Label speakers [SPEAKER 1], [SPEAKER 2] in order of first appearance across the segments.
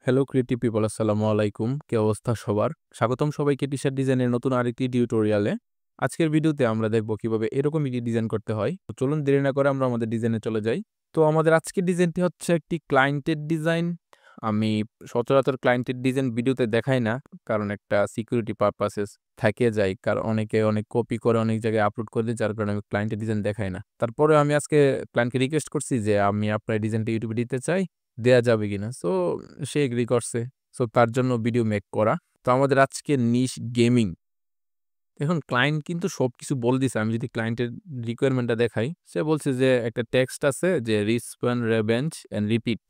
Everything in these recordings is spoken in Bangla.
[SPEAKER 1] হ্যালো ক্রিয়েটিভ পিপল, আসসালামু আলাইকুম। কি অবস্থা সবার? স্বাগতম সবাইকে টি শার্ট ডিজাইনের নতুন আরেকটি টিউটোরিয়ালে। আজকের ভিডিওতে আমরা দেখব কিভাবে এরকম একটি ডিজাইন করতে হয়। তো চলুন দেরি না করে আমরা আমাদের ডিজাইনে চলে যাই। তো আমাদের আজকের ডিজাইনটি হচ্ছে একটি ক্লায়েন্টের ডিজাইন। আমি সচরাচর ক্লায়েন্টের ডিজাইন ভিডিওতে দেখাই না, কারণ একটা সিকিউরিটি পারপাসেস থেকে যায়, কারণ অনেকে অনেক কপি করে অনেক জায়গায় আপলোড করে দেয়, যার কারণে আমি ক্লায়েন্টের ডিজাইন দেখাই না। তারপরে আমি আজকে ক্লায়েন্টকে রিকোয়েস্ট করছি যে আমি আপনার ডিজাইনটা ইউটিউবে দিতে চাই, দেয়া যাবে কিনা। সো সে এগ্রি করছে। সো তার জন্য ভিডিও মেক করা। তো আমাদের আজকে নিশ গেমিং। এখন ক্লায়েন্ট কিন্তু সবকিছু বলে দিছে। আমি যদি ক্লায়েন্টের রিকোয়ারমেন্টটা দেখাই, সে বলছে যে একটা টেক্সট আছে যে রিস্পন, রেভেঞ্জ এন্ড রিপিট।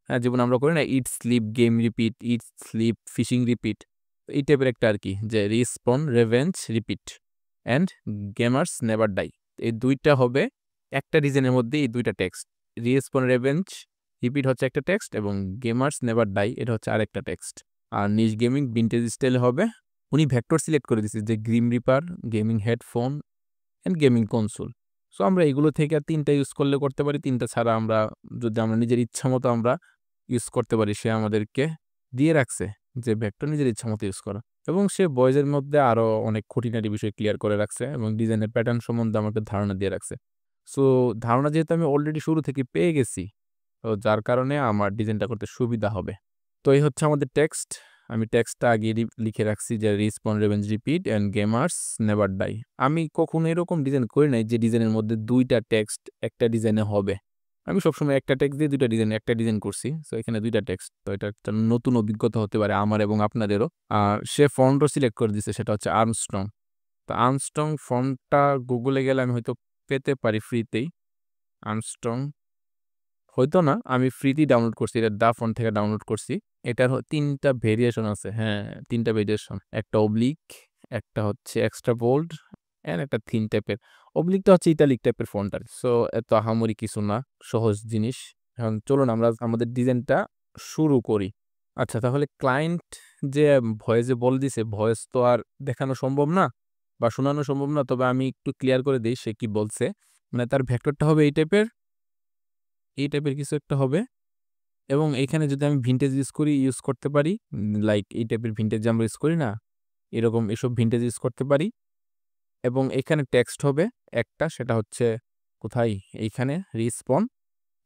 [SPEAKER 1] হ্যাঁ, যেমন আমরা করি না eat, sleep, game repeat, eat, sleep, fishing repeat. এই টাইপের একটা আর কি, যে respawn, revenge, repeat and gamers never die. এই দুইটা হবে একটা ডিজাইনের মধ্যে, এই দুইটা টেক্সট। রিস্পন, রেভেঞ্জ, রিপিট হচ্ছে একটা টেক্সট এবং গেমার্স নেভার ডাই এটা হচ্ছে আরেকটা টেক্সট। আর নিশ গেমিং ভিনটেজ স্টাইল হবে। উনি ভেক্টর সিলেক্ট করে দিচ্ছে যে grim reaper, gaming headphone and gaming console. So আমরা এগুলো থেকে তিনটা ইউজ করলে করতে পারি, তিনটা ছাড়া আমরা যদি আমরা নিজের ইচ্ছা মতো আমরা ইউজ করতে পারি। সে আমাদেরকে দিয়ে রাখছে যে ভেক্টর নিজের ইচ্ছা মতো ইউজ করা, এবং সে বয়েজের মধ্যে আরো অনেক খুঁটিনাটি বিষয় ক্লিয়ার করে রাখছে এবং ডিজাইনের প্যাটার্ন সম্বন্ধে আমাকে ধারণা দিয়ে রাখছে। সো ধারণা যেহেতু আমি অলরেডি শুরু থেকে পেয়ে গেছি, তো যার কারণে আমার ডিজাইনটা করতে সুবিধা হবে। তো এই হচ্ছে আমাদের টেক্সট। আমি টেক্সটটা আগে লিখে রাখছি যে respawn, revenge, repeat and gamers never die. আমি কখনো এরকম ডিজাইন করি নাই যে ডিজাইনের মধ্যে দুইটা টেক্সট একটা ডিজাইনে হবে। আমি সবসময় একটা টেক্সট দিয়ে দুইটা ডিজাইন একটা ডিজাইন করছি। সো এখানে দুইটা টেক্সট, তো এটা একটা নতুন অভিজ্ঞতা হতে পারে আমার এবং আপনাদেরও। আর সে ফন্টও সিলেক্ট করে দিছে, সেটা হচ্ছে আর্মস্ট্রং। তো আর্মস্ট্রং ফন্টটা গুগলে গেলে আমি হয়তো পেতে পারি ফ্রিতেই। আর্মস্ট্রং হয়তো না, আমি ফ্রিতেই ডাউনলোড করছি, এটা দা ফন্ট থেকে ডাউনলোড করছি। এটার ৩টা ভেরিয়েশন আছে। হ্যাঁ, ৩টা ভেরিয়েশন। একটা অবলিক, একটা হচ্ছে এক্সট্রা বোল্ড এন্ড একটা থিন টাইপের। অবলিকটা হচ্ছে ইটালিক টাইপের ফন্ট আর। সো এত আহামরি কিছু না, সহজ জিনিস। এখন চলুন আমরা আমাদের ডিজাইনটা শুরু করি। আচ্ছা, তাহলে ক্লায়েন্ট যে ভয়েসে বলে দিছে, ভয়েস তো আর দেখানো সম্ভব না বা শোনানো সম্ভব না, তবে আমি একটু ক্লিয়ার করে দিই সে কি বলছে। মানে তার ভেক্টরটা হবে এই টাইপের কিছু একটা হবে, এবং এখানে যদি আমি ভিনটেজ ইউজ করি, ইউজ করতে পারি। লাইক এই টাইপের ভিনটেজ আমরা ইউজ করি না, এরকম এসব ভিনটেজ ইউজ করতে পারি। এবং এখানে টেক্সট হবে একটা, সেটা হচ্ছে কোথায়, এইখানে রিস্পন।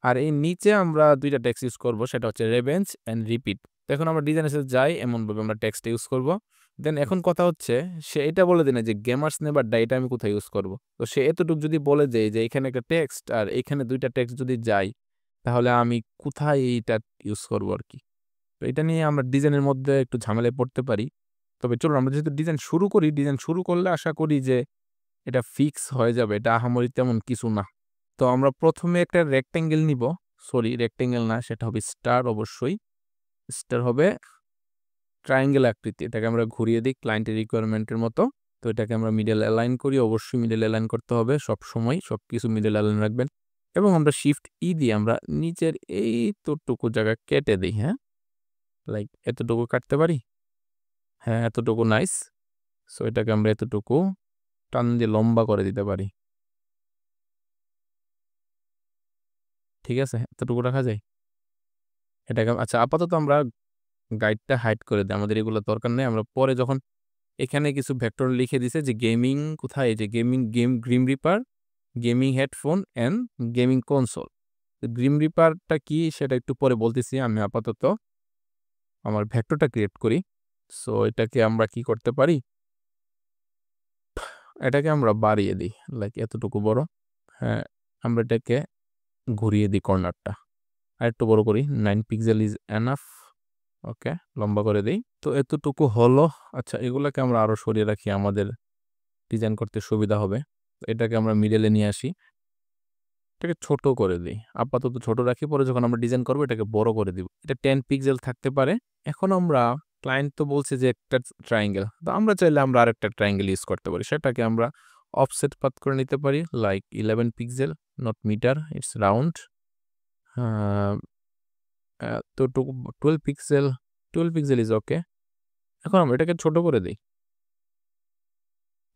[SPEAKER 1] আর এই নিচে আমরা দুইটা টেক্সট ইউজ করব, সেটা হচ্ছে রেভেঞ্জ এন্ড রিপিট। এখন আমরা ডিজাইনের সাথে যাই, এমনভাবে আমরা টেক্সট ইউজ করব। দেন এখন কথা হচ্ছে সে এটা বলে দিনে যে গেমার্স নেভার ডাই, এটা আমি কোথায় ইউজ করব। তো সে এতটুকু যদি বলে দেয় যে এখানে একটা টেক্সট আর এখানে দুইটা টেক্সট যদি যাই, তাহলে আমি কোথায় এইটা ইউজ করব আর কি। তো এটা নিয়ে আমরা ডিজাইনের মধ্যে একটু ঝামেলায় পড়তে পারি। তবে চলুন আমরা যেহেতু ডিজাইন শুরু করি, ডিজাইন শুরু করলে আশা করি যে এটা ফিক্স হয়ে যাবে, এটা আহামরি তেমন কিছু না। তো আমরা প্রথমে একটা রেক্ট্যাঙ্গেল নিব। সরি, রেক্ট্যাঙ্গেল না, সেটা হবে স্টার। অবশ্যই স্টার হবে ট্রায়াঙ্গেল আকৃতি। এটাকে আমরা ঘুরিয়ে দিই ক্লায়েন্টের রিকোয়ারমেন্টের মতো। তো এটাকে আমরা মিডল অ্যালাইন করি। অবশ্যই মিডল অ্যালাইন করতে হবে, সবসময় সবকিছু মিডল অ্যালাইন রাখবেন। এবং আমরা শিফট ই দিয়ে আমরা নিচের এইতটুকু জায়গা কেটে দিই। হ্যাঁ, লাইক এতটুকু কাটতে পারি। হ্যাঁ, এতটুকু নাইস। সো এটাকে আমরা এতটুকু টান দিয়ে লম্বা করে দিতে পারি। ঠিক আছে, এতটুকু রাখা যায়। এটাকে আচ্ছা, আপাতত আমরা গাইডটা হাইড করে দিই, আমাদের এগুলো দরকার নেই। আমরা পরে যখন এখানে কিছু ভেক্টর লিখে দিছে যে গেমিং কোথায়, এই যে grim reaper, gaming headphone and gaming console. Grim রিপারটা কি সেটা একটু পরে বলতেছি, আমি আপাতত আমার ভেক্টরটা ক্রিয়েট করি। সো এটাকে আমরা কি করতে পারি, এটাকে আমরা বাড়িয়ে দিই, লাইক এতটুকু বড়। হ্যাঁ, আমরা এটাকে ঘুরিয়ে দিই কর্নারটা, আর একটু বড় করি। 9 পিক্সেল ইজ এনাফ। ওকে, লম্বা করে দিই। তো এতটুকু হলো। আচ্ছা, এগুলাকে আমরা আরো সরিয়ে রাখি, আমাদের ডিজাইন করতে সুবিধা হবে। তো এটাকে আমরা মিডলে নিয়ে আসি, এটাকে ছোট করে দিই। আপাতত ছোট রাখি, পরে যখন আমরা ডিজাইন করবো এটাকে বড় করে দিব। এটা 10 পিক্সেল থাকতে পারে। এখন আমরা ক্লায়েন্ট তো বলছে যে একটা ট্রায়াঙ্গেল, তো আমরা চাইলে আমরা আরেকটা ট্রায়াঙ্গেল ইউজ করতে পারি। সেটাকে আমরা অফসেট পাথ করে নিতে পারি, like 11 pixel, not meter, it's round. তো 12 পিক্সেল ইজ ওকে। এখন আমরা এটাকে ছোট করে দিই।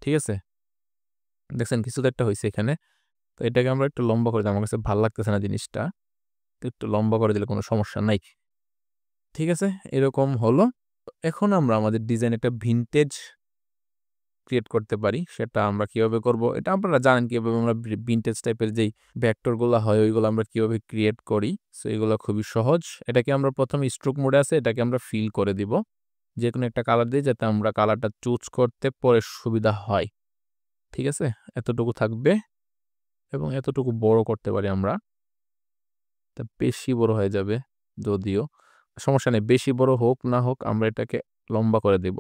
[SPEAKER 1] ঠিক আছে, দেখছেন কিছু তো একটা হয়েছে এখানে। তো এটাকে আমরা একটু লম্বা করে দিই, আমার কাছে ভালো লাগতেছে না জিনিসটা। তো একটু লম্বা করে দিলে কোনো সমস্যা নাই। ঠিক আছে, এরকম হলো। এখন আমরা আমাদের ডিজাইন একটা ভিনটেজ ক্রিয়েট করতে পারি। সেটা আমরা কিভাবে করব? এটা আপনারা জানেন কিভাবে আমরা ভিনটেজ টাইপের যেই ভেক্টরগুলা হয় ওইগুলো আমরা কিভাবে ক্রিয়েট করি। সো এগুলো খুবই সহজ। এটাকে আমরা প্রথমে স্ট্রোক মোডে আছে, এটাকে আমরা ফিল করে দিব। যেকোনো একটা কালার দিয়ে, যাতে আমরা কালারটা চুজ করতে পরে সুবিধা হয়। ঠিক আছে? এতটুকু থাকবে এবং এতটুকু বড় করতে পারি আমরা। তা বেশি বড় হয়ে যাবে যদিও। সমস্যা নেই, বেশি বড় হোক না হোক আমরা এটাকে লম্বা করে দেব।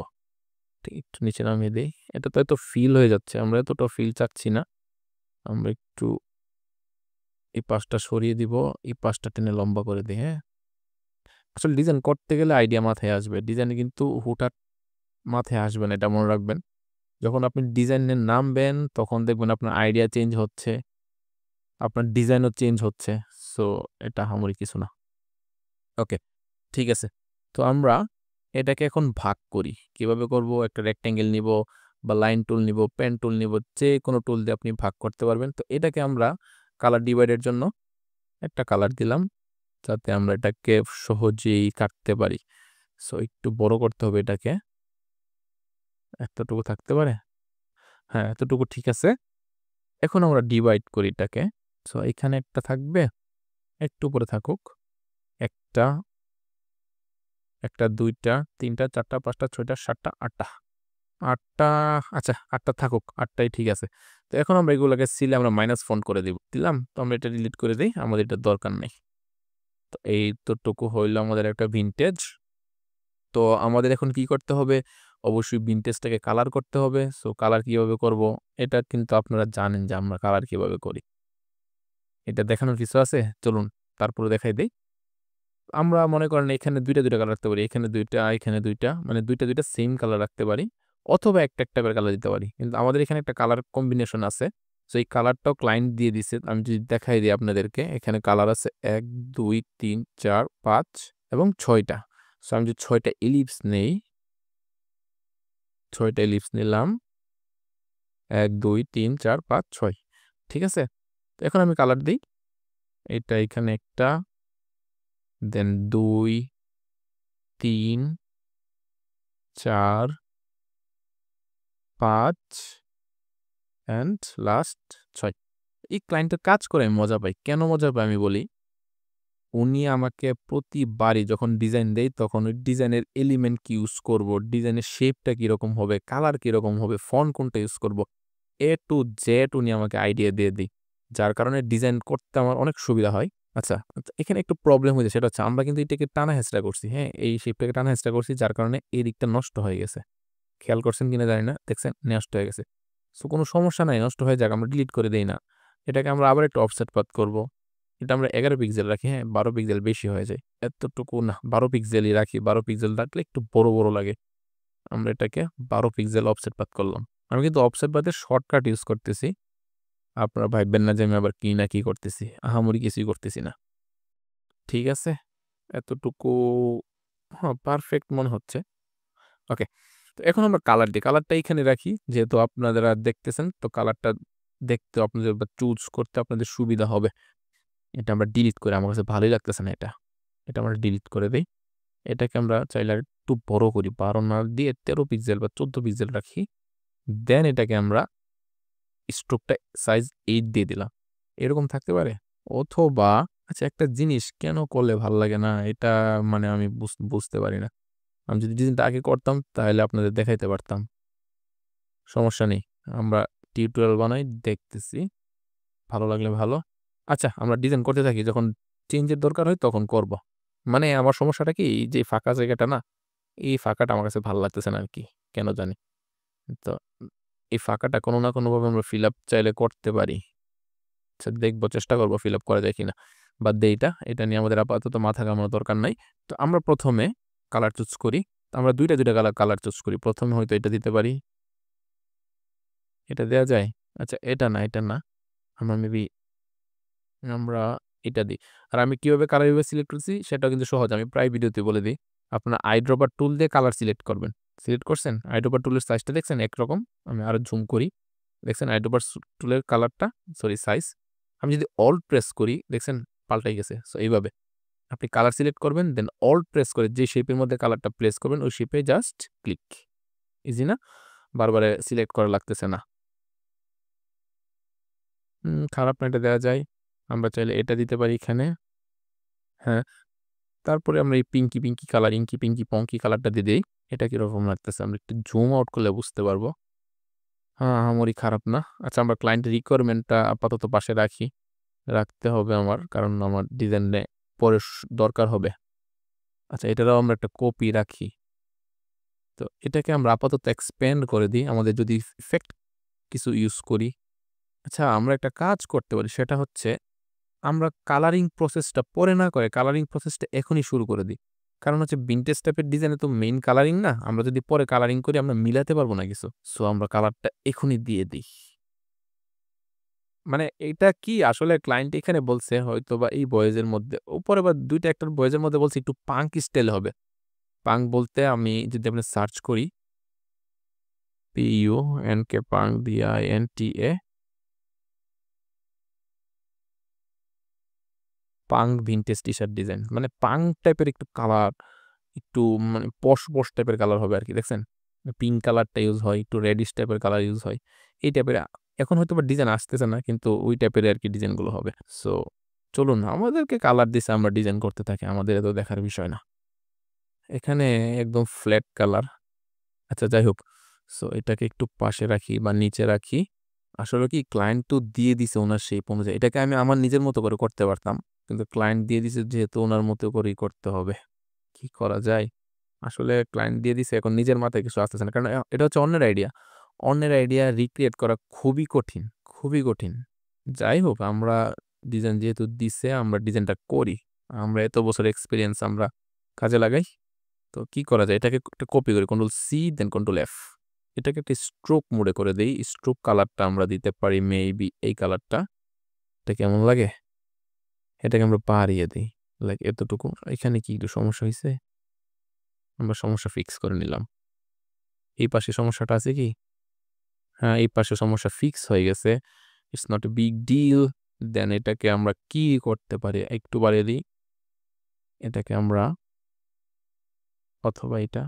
[SPEAKER 1] একটু নিচে নামিয়ে দেই। এটা তো এত ফিল হয়ে যাচ্ছে, আমরা এতটা ফিল চাচ্ছি না। আমরা একটু এই পাশটা সরিয়ে দিব, এই পাশটা টেনে লম্বা করে দিই। হ্যাঁ, আসলে ডিজাইন করতে গেলে আইডিয়া মাথায় আসবে, ডিজাইন কিন্তু হুটহাট মাথায় আসবে না, এটা মনে রাখবেন। যখন আপনি ডিজাইনের নামবেন তখন দেখবেন আপনার আইডিয়া চেঞ্জ হচ্ছে, আপনার ডিজাইনও চেঞ্জ হচ্ছে। সো এটা আহামরি কিছু না। ওকে, ঠিক আছে। তো আমরা এটাকে এখন ভাগ করি। কিভাবে করব? একটা রেক্ট্যাঙ্গেল নিব বা লাইন টুল নিব, পেন টুল নিব, যে কোনো টুল দিয়ে আপনি ভাগ করতে পারবেন। তো এটাকে আমরা কালার ডিভাইডের জন্য একটা কালার দিলাম, যাতে আমরা এটাকে সহজেই কাটতে পারি। সো একটু বড় করতে হবে এটাকে। এতটুকু থাকতে পারে? হ্যাঁ, এতটুকু ঠিক আছে। এখন আমরা ডিভাইড করি এটাকে। সো এখানে একটা থাকবে, একটু উপরে থাকুক। একটা, একটা, দুইটা, তিনটা, চারটা, পাঁচটা, ছয়টা, সাতটা, আটটা। আটটা, আচ্ছা ৮টা থাকুক, ৮টাই ঠিক আছে। তো এখন আমরা এগুলোকে সিলে আমরা মাইনাস ফন্ট করে দিব। দিলাম, তো আমরা এটা ডিলিট করে দিই, আমাদের এটা দরকার নেই। তো এইতটুকু হইলো আমাদের একটা ভিনটেজ। তো আমাদের এখন কি করতে হবে? অবশ্যই ভিনটেজটাকে কালার করতে হবে। সো কালার কিভাবে করব? এটা কিন্তু আপনারা জানেন যে আমরা কালার কিভাবে করি। এটা দেখানোর কিছু আছে? চলুন তারপরে দেখাই দেই। আমরা মনে করেন এখানে ২টা কালার রাখতে পারি। এখানে ২টা, এখানে ২টা, মানে ২টা সেম কালার রাখতে পারি। অথবা একটা টাইপের কালার দিতে পারি। কিন্তু আমাদের এখানে একটা কালার কম্বিনেশন আছে। সো এই কালারটাও ক্লায়েন্ট দিয়ে দিছে। আমি যদি দেখাই দিই আপনাদেরকে, এখানে কালার আছে ১, ২, ৩, ৪, ৫ এবং ৬টা। সো আমি যদি ৬টা এলিপস নেই, ৬টা এলিপস নিলাম। ১, ২, ৩, ৪, ৫, ৬। ঠিক আছে? তো এখন আমি কালার দিই। এটা এখানে একটা, দেন ২, ৩, ৪, ৫ অ্যান্ড লাস্ট ৬। এই ক্লায়েন্টের কাজ করে আমি মজা পাই। কেন মজা পাই আমি বলি। উনি আমাকে প্রতিবারই যখন ডিজাইন দেই তখন ওই ডিজাইনের এলিমেন্ট কি ইউজ করব, ডিজাইনের শেপটা কিরকম হবে, কালার কিরকম হবে, ফন্ট কোনটা ইউজ করব, A to Z উনি আমাকে আইডিয়া দিয়ে দেয়। যার কারণে ডিজাইন করতে আমার অনেক সুবিধা হয়। আচ্ছা, এখানে একটু প্রবলেম হয়েছে, সেটা হচ্ছে আমরা কিন্তু এটাকে টানা হেঁচড়া করছি। হ্যাঁ? এই শেপটাকে টানা হেঁচড়া করছি, যার কারণে এই দিকটা নষ্ট হয়ে গেছে। খেয়াল করছেন কিনা জানি না। দেখছেন? নষ্ট হয়ে গেছে। সো কোনো সমস্যা নাই, নষ্ট হয়ে যাক, আমরা ডিলিট করে দেই না। এটাকে আমরা আবার একটু অফসেট পাথ করব। এটা আমরা ১১ পিক্সেল রাখি, হ্যাঁ? ১২ পিক্সেল বেশি হয়ে যায়। এতটুকু না, ১২ পিক্সেলই রাখি। ১২ পিক্সেল রাখলে একটু বড় লাগে। আমরা এটাকে ১২ পিক্সেল অফসেট পাথ করলাম। আমি কিন্তু অফসেট পাথের শর্টকাট ইউজ করতেছি। আপনারা ভাইববেন না যে আমি আবার কি না কি করতেছি। আহামরি কিছুই করতেছি না। ঠিক আছে? এতটুকু, হ্যাঁ, পারফেক্ট মনে হচ্ছে। ওকে। তো এখন আমরা কালার দিই। কালারটা এইখানে রাখি। যেহেতু আপনারা দেখতেছেন, তো কালারটা দেখতে আপনাদের বা চুজ করতে আপনাদের সুবিধা হবে। এটা আমরা ডিলিট করি। আমার কাছে ভালোই লাগতেছে না এটা। এটা আমরা ডিলিট করে দেই। এটাকে আমরা চাইলে আরেকটু বড় করি। ১২ না দিয়ে ১৩ পিক্সেল বা ১৪ পিক্সেল রাখি। দেন এটাকে আমরা স্ট্রোকটা সাইজ ৮ দিয়ে দিলাম। এরকম থাকতে পারে? অথবা, আচ্ছা, একটা জিনিস কেন করলে ভাল লাগে না? এটা মানে আমি বুঝতে পারি না। আমি যদি ডিজাইনটা আগে করতাম তাহলে আপনাদের দেখাইতে পারতাম। সমস্যা নেই। আমরা টিউটোরিয়াল বানাই, দেখতেছি। ভালো লাগলে ভালো। আচ্ছা, আমরা ডিজাইন করতে থাকি। যখন চেঞ্জের দরকার হয় তখন করব। মানে আমার সমস্যাটা কি, এই যে ফাঁকা জায়গাটা না, এই ফাঁকাটা আমার কাছে ভাল লাগতেছে না আরকি। কেন জানি। তো এই ফাঁকাটা কোনো না কোনোভাবে আমরা ফিল আপ চাইলে করতে পারি। আচ্ছা, দেখব, চেষ্টা করব ফিল আপ করা যায় কিনা। বাদ দেই এটা। এটা নিয়ে আমাদের আপাতত মাথা ঘামানোর দরকার নাই। তো আমরা ১ম এ কালার চুজ করি। তো আমরা ২টা কালার চুজ করি। ১ম এ হয়তো এটা দিতে পারি। এটা দেয়া যায়? আচ্ছা, এটা না। আমরা মেবি আমরা এটা দিই। আর আমি কিভাবে কালার সিলেক্ট করছি সেটাও কিন্তু সহজ। আমি প্রায় ভিডিওতে বলে দেই। আপনার আইড্রপার টুল দিয়ে কালার সিলেক্ট করবেন। সিলেক্ট করছেন? আইড্রপার টুলের সাইজটা দেখছেন একরকম? আমি আরো জুম করি। দেখছেন আইড্রপার টুলের কালারটা, সরি সাইজ। আমি যদি অল্ট প্রেস করি, দেখছেন পাল্টাই গেছে। সো এইভাবে। আপনি কালার সিলেক্ট করবেন, দেন অল্ট প্রেস করে যে শেপের মধ্যে কালারটা প্লেস করবেন ওই শেপে জাস্ট ক্লিক। ইজি না? বারবার সিলেক্ট করা লাগতেছে না। খারাপ না, এটা দেওয়া যায়। আমরা চাইলে এটা দিতে পারি এখানে। হ্যাঁ, তারপরে আমরা এই পিঙ্কি কালার, ইঙ্কি পিঙ্কি পঙ্কি কালারটা দিয়ে দেই। এটা কিরকম লাগতেছে আমরা একটু জুম আউট করলে বুঝতে পারবো। হ্যাঁ, আহামরি খারাপ না। আচ্ছা, আমরা ক্লায়েন্টের রিকোয়ারমেন্টটা আপাতত পাশে রাখতে হবে আমার, কারণ আমার ডিজাইনে পরে দরকার হবে। আচ্ছা, এটারও আমরা একটা কপি রাখি। তো এটাকে আমরা আপাতত এক্সপ্যান্ড করে দিই, আমাদের যদি ইফেক্ট কিছু ইউজ করি। আচ্ছা, আমরা একটা কাজ করতে পারি, সেটা হচ্ছে আমরা কালারিং প্রসেসটা পরে না করে কালারিং প্রসেসটা এখনই শুরু করে দিই। কারণ হচ্ছে ভিনটেজ টাইপের ডিজাইনে তো মেইন কালারিং না, আমরা যদি পরে কালারিং করি আমরা মিলাতে পারবো না কিছু। সো আমরা কালারটা এখনই দিয়ে দিই। মানে এটা কি আসলে ক্লায়েন্ট এখানে বলছে হয়তোবা এই বয়েজের মধ্যে, উপরে বা ২ টা একটা বয়েজের মধ্যে বলছে একটু পাঙ্ক স্টাইল হবে। পাঙ্ক বলতে আমি যদি আপনি সার্চ করি PUNK punk BINTA punk vintage t-shirt design. মানে পাঙ্ক টাইপের একটু কালার, একটু মানে পশ টাইপের কালার হবে আরকি, দেখছেন? পিঙ্ক কালারটা ইউজ হয়, একটু রেডিশ টাইপের কালার ইউজ হয়। এই টাইপের এখন হয়তোবা ডিজাইন আসতেছে না, কিন্তু ওই টাইপের আরকি ডিজাইনগুলো হবে। সো চলুন, আমাদেরকে কালার দিছে আমরা ডিজাইন করতে থাকি। আমাদের এত দেখার বিষয় না। এখানে একদম ফ্ল্যাট কালার। আচ্ছা, যাই হোক। সো এটাকে একটু পাশে রাখি বা নিচে রাখি। আসলে কি ক্লায়েন্ট তো দিয়ে দিছে উনার শেপ অনুযায়ী। এটাকে আমি আমার নিজের মতো করে করতে পারতাম। কিন্তু ক্লায়েন্ট দিয়ে দিছে যেহেতু উনার মতো করেই করতে হবে। কি করা যায়? আসলে ক্লায়েন্ট দিয়ে দিছে, এখন নিজের মাথায় কিছু আসতেছে না। কারণ এটা হচ্ছে অন্যের আইডিয়া। অন্যের আইডিয়া রিক্রিয়েট করা খুবই কঠিন, খুবই কঠিন। যাই হোক, আমরা ডিজাইন যেহেতু দিছে আমরা ডিজাইনটা করি। আমরা এত বছর এক্সপেরিয়েন্স আমরা কাজে লাগাই। তো কি করা যায়? এটাকে একটা কপি করি। Control C then control F. এটাকে একটা স্ট্রোক মোডে করে দেই। স্ট্রোক কালারটা আমরা দিতে পারি মেবি এই কালারটা। এটা কেমন লাগে? এটাকে আমরা বাড়িয়ে দেই। লাইক এতটুকু। এখানে কি একটু সমস্যা হইছে? আমরা সমস্যা ফিক্স করে নিলাম। এই পাশে সমস্যাটা আছে কি? হ্যাঁ, এই পাশে সমস্যা ফিক্স হয়ে গেছে। It's not a big deal. Then এটাকে আমরা কি করতে পারি? একটু বাড়িয়ে দিই। এটাকে আমরা অথবা এটা,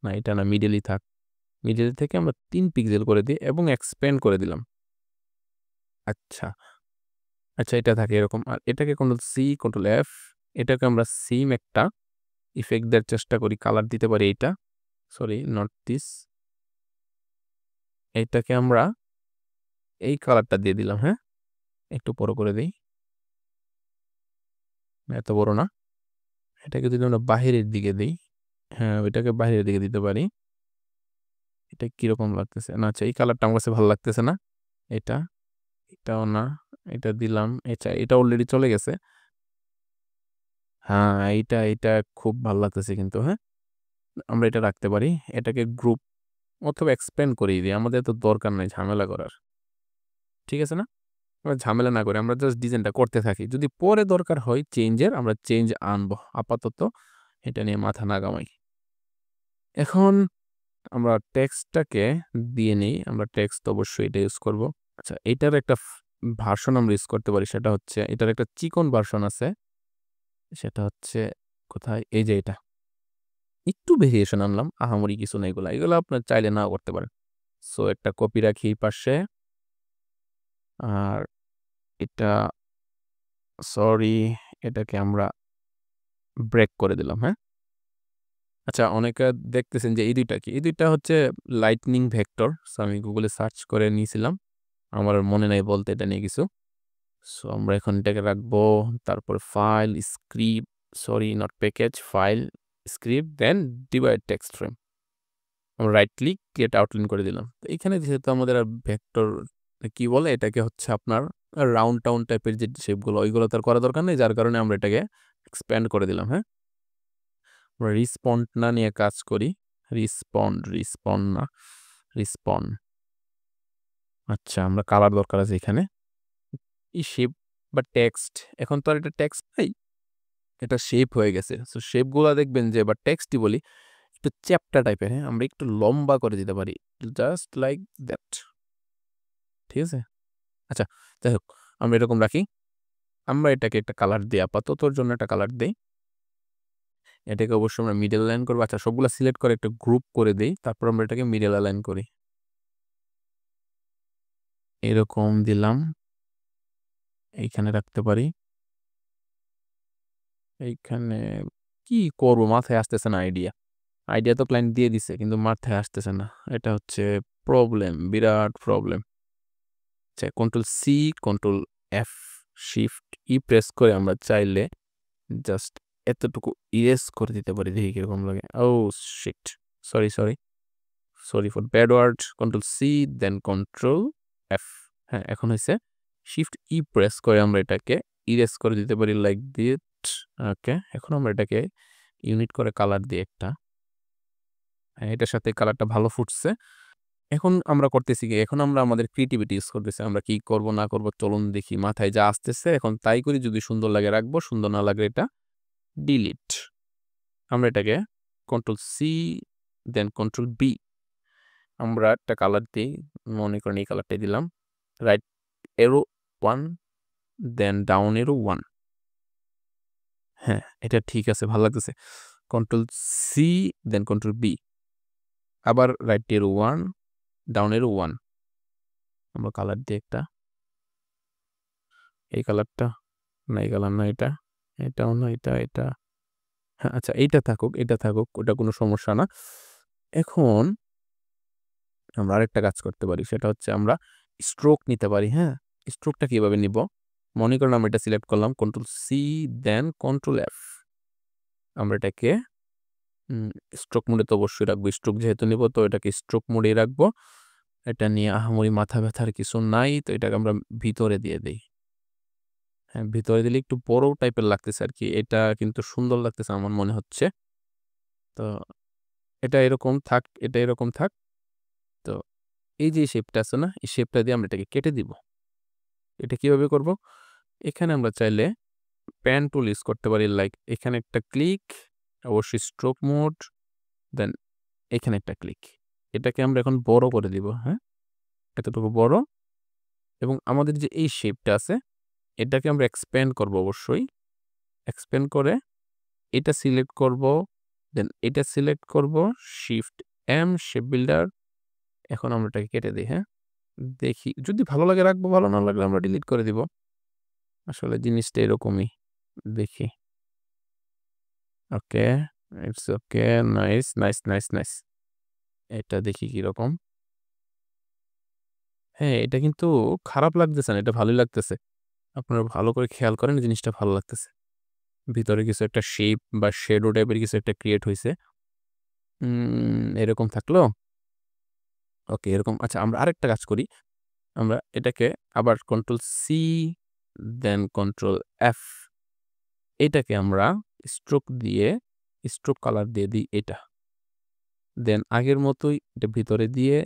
[SPEAKER 1] না এটা না, মিডল-ই থাক। মিডল থেকে আমরা ৩ পিক্সেল করে দিই এবং এক্সপ্যান্ড করে দিলাম। আচ্ছা, আচ্ছা, এটা থাকে এরকম। আর এটাকে কন্ট্রোল সি, কন্ট্রোল এফ, এটাকে আমরা সেম একটা ইফেক্ট দেওয়ার চেষ্টা করি। কালার দিতে পারি এইটা। Sorry, not this. এইটাকে আমরা এই কালারটা দিয়ে দিলাম, হ্যাঁ? একটু বড় করে দেই। এত বড় না। এটাকে যদি আমরা বাহিরের দিকে দেই, হ্যাঁ, ওইটাকে বাহিরের দিকে দিতে পারি। এটা কিরকম লাগতেছে? না, আচ্ছা, এই কালারটা আমার কাছে ভালো লাগতেছে না। এটা, এটাও না। এটা দিলাম। আচ্ছা, এটা অলরেডি চলে গেছে। হ্যাঁ, এইটা খুব ভাল লাগতেছে কিন্তু, হ্যাঁ? আমরা এটা রাখতে পারি। এটাকে গ্রুপ অথবা এক্সপ্যান্ড করিয়ে দিই। আমাদের তো দরকার নাই ঝামেলা করার। ঠিক আছে না? আমরা ঝামেলা না করে আমরা জাস্ট ডিজাইনটা করতে থাকি। যদি পরে দরকার হয় চেঞ্জের, আমরা চেঞ্জ আনবো। আপাতত এটা নিয়ে মাথা না ঘামাই। এখন আমরা টেক্সটটাকে দিয়ে নেই। আমরা টেক্সট অবশ্যই এটা ইউজ করব। আচ্ছা, এটার একটা ভার্সন আমরা ইউজ করতে পারি। সেটা হচ্ছে এটার একটা চিকন ভার্সন আছে। সেটা হচ্ছে কোথায়? এই যে এটা। একটু ভেরিয়েশন আনলাম। আহামরি কিছু না এগুলা। এগুলা আপনার চাইলে নাও করতে পারেন। সো একটা কপি রাখি এই পাশে। আর এটা, সরি, এটাকে আমরা ব্রেক করে দিলাম, হ্যাঁ? আচ্ছা, অনেকে দেখতেছেন যে এই ২ টা কি? এই ২ টা হচ্ছে লাইটনিং ভেক্টর। সো আমি গুগলে সার্চ করে নিয়েছিলাম। আমার আর মনে নাই বলতে এটা নিয়ে কিছু। সো আমরা এখন এটাকে রাখবো। তারপর file, script, sorry not package, file, script, then divide text frame. আমরা রাইট ক্লিক, ক্রিয়েট আউটলাইন করে দিলাম। তো এখানে যেহেতু আমাদের আর ভেক্টর কি বলে এটাকে হচ্ছে আপনার রাউন্ড টাউন টাইপের যে শেপগুলো ওইগুলো তো আর করা দরকার নেই। যার কারণে আমরা এটাকে এক্সপ্যান্ড করে দিলাম, হ্যাঁ? আমরা রিসপন্ড না নিয়ে কাজ করি। রিসপন্ড না, রিসপন্ড। আচ্ছা, আমরা কালার দরকার আছে এখানে। এই শেপ বা টেক্সট, এখন তো আর এটা টেক্সট নাই। এটা শেপ হয়ে গেছে। সো শেপগুলা দেখবেন যে, বা টেক্সটই বলি, একটু চ্যাপ্টা টাইপের, হ্যাঁ? আমরা একটু লম্বা করে দিতে পারি। Just like that. ঠিক আছে? আচ্ছা, যাই হোক, আমরা এরকম রাখি। আমরা এটাকে একটা কালার দিই, আপাততর জন্য একটা কালার দিই। এটাকে অবশ্যই আমরা মিডল অ্যালাইন করবো। আচ্ছা, সবগুলা সিলেক্ট করে একটা গ্রুপ করে দিই, তারপর আমরা এটাকে মিডল অ্যালাইন করি। এরকম দিলাম, এইখানে রাখতে পারি। এইখানে কি করবো মাথায় আসতেছে না আইডিয়া তো ক্লায়েন্ট দিয়ে দিছে, কিন্তু মাথায় আসতেছে না। এটা হচ্ছে প্রবলেম, বিরাট প্রবলেম। আচ্ছা, control C, control F, shift E press করে আমরা চাইলে জাস্ট এতটুকু ইরেজ করে দিতে পারি, দেখি কিরকম লাগে। Oh shit, sorry sorry sorry for bad word. Control C then control F. হ্যাঁ, এখন হয়েছে। শিফট ই প্রেস করে আমরা এটাকে ইরেজ করে দিতে পারি লাইক দিট। ওকে, এখন আমরা এটাকে ইউনিট করে কালার দিই একটা। হ্যাঁ, এটার সাথে কালারটা ভালো ফুটছে। এখন আমরা করতেছি কি, এখন আমরা আমাদের ক্রিয়েটিভিটি ইউজ করতেছি। আমরা কি করব না করব চলুন দেখি, মাথায় যা আসতেছে এখন তাই করি। যদি সুন্দর লাগে রাখবো, সুন্দর না লাগলে এটা ডিলিট। আমরা এটাকে control C then control B, আমরা একটা কালার দিই। মনে করেন এই কালারটাই দিলাম। রাইট এরো 1 দেন ডাউন এরো 1। হ্যাঁ, এটা ঠিক আছে, ভালো লাগতেছে। Control C then control B, আবার রাইট এরো 1 ডাউন এরো 1। আমরা কালার দিই একটা, এই কালারটা না, এই কালার না, এটাও না, এটা। হ্যাঁ, আচ্ছা, এইটা থাকুক, এটা থাকুক, ওটা কোনো সমস্যা না। এখন আমরা আরেকটা কাজ করতে পারি, সেটা হচ্ছে আমরা স্ট্রোক নিতে পারি। হ্যাঁ, স্ট্রোকটা কিভাবে নিব? মনে করেন আমরা এটা সিলেক্ট করলাম, control C then control F. আমরা এটাকে স্ট্রোক মোডে তো অবশ্যই রাখবো, স্ট্রোক যেহেতু নিব তো এটাকে স্ট্রোক মোডেই রাখবো। এটা নিয়ে আহামরি মাথা ব্যথার কিছু নাই, তো এটাকে আমরা ভিতরে দিয়ে দিই। হ্যাঁ, ভিতরে দিলে একটু বড় টাইপের লাগতেছে আর কি। এটা কিন্তু সুন্দর লাগতেছে আমার মনে হচ্ছে। তো এটা এরকম থাক, এটা এরকম থাক। তো এই যে শেপটা আছে না, এই শেপটা দিয়ে আমরা এটাকে কেটে দিব। এটা কিভাবে করব? এখানে আমরা চাইলে প্যান টুল ইউজ করতে পারি। লাইক এখানে একটা ক্লিক, অবশ্যই স্ট্রোক মোড, দেন এখানে একটা ক্লিক। এটাকে আমরা এখন বড় করে দিব। হ্যাঁ, এতটুকু বড়। এবং আমাদের যে এই শেপটা আছে এটাকে আমরা এক্সপ্যান্ড করব। অবশ্যই এক্সপ্যান্ড করে এটা সিলেক্ট করব, দেন এটা সিলেক্ট করব, শিফট এম, শেপ বিল্ডার। এখন আমরা এটাকে কেটে দিই। হ্যাঁ, দেখি যদি ভালো লাগে রাখবো, ভালো না লাগলে আমরা ডিলিট করে দিব। আসলে জিনিসটা এরকমই। দেখি, okay, it's okay, nice nice nice nice. এটা দেখি কিরকম। হ্যাঁ, এটা কিন্তু খারাপ লাগতেছে না, এটা ভালোই লাগতেছে। আপনারা ভালো করে খেয়াল করেন, জিনিসটা ভালো লাগতেছে। ভিতরে কিছু একটা শেপ বা শ্যাডো টাইপের কিছু একটা ক্রিয়েট হয়েছে। এরকম থাকলো। ওকে, এরকম। আচ্ছা, আমরা আরেকটা কাজ করি। আমরা এটাকে আবার control C then control F, এটাকে আমরা স্ট্রোক দিয়ে, স্ট্রোক কালার দিয়ে দিই এটা। দেন আগের মতোই এটা ভিতরে দিয়ে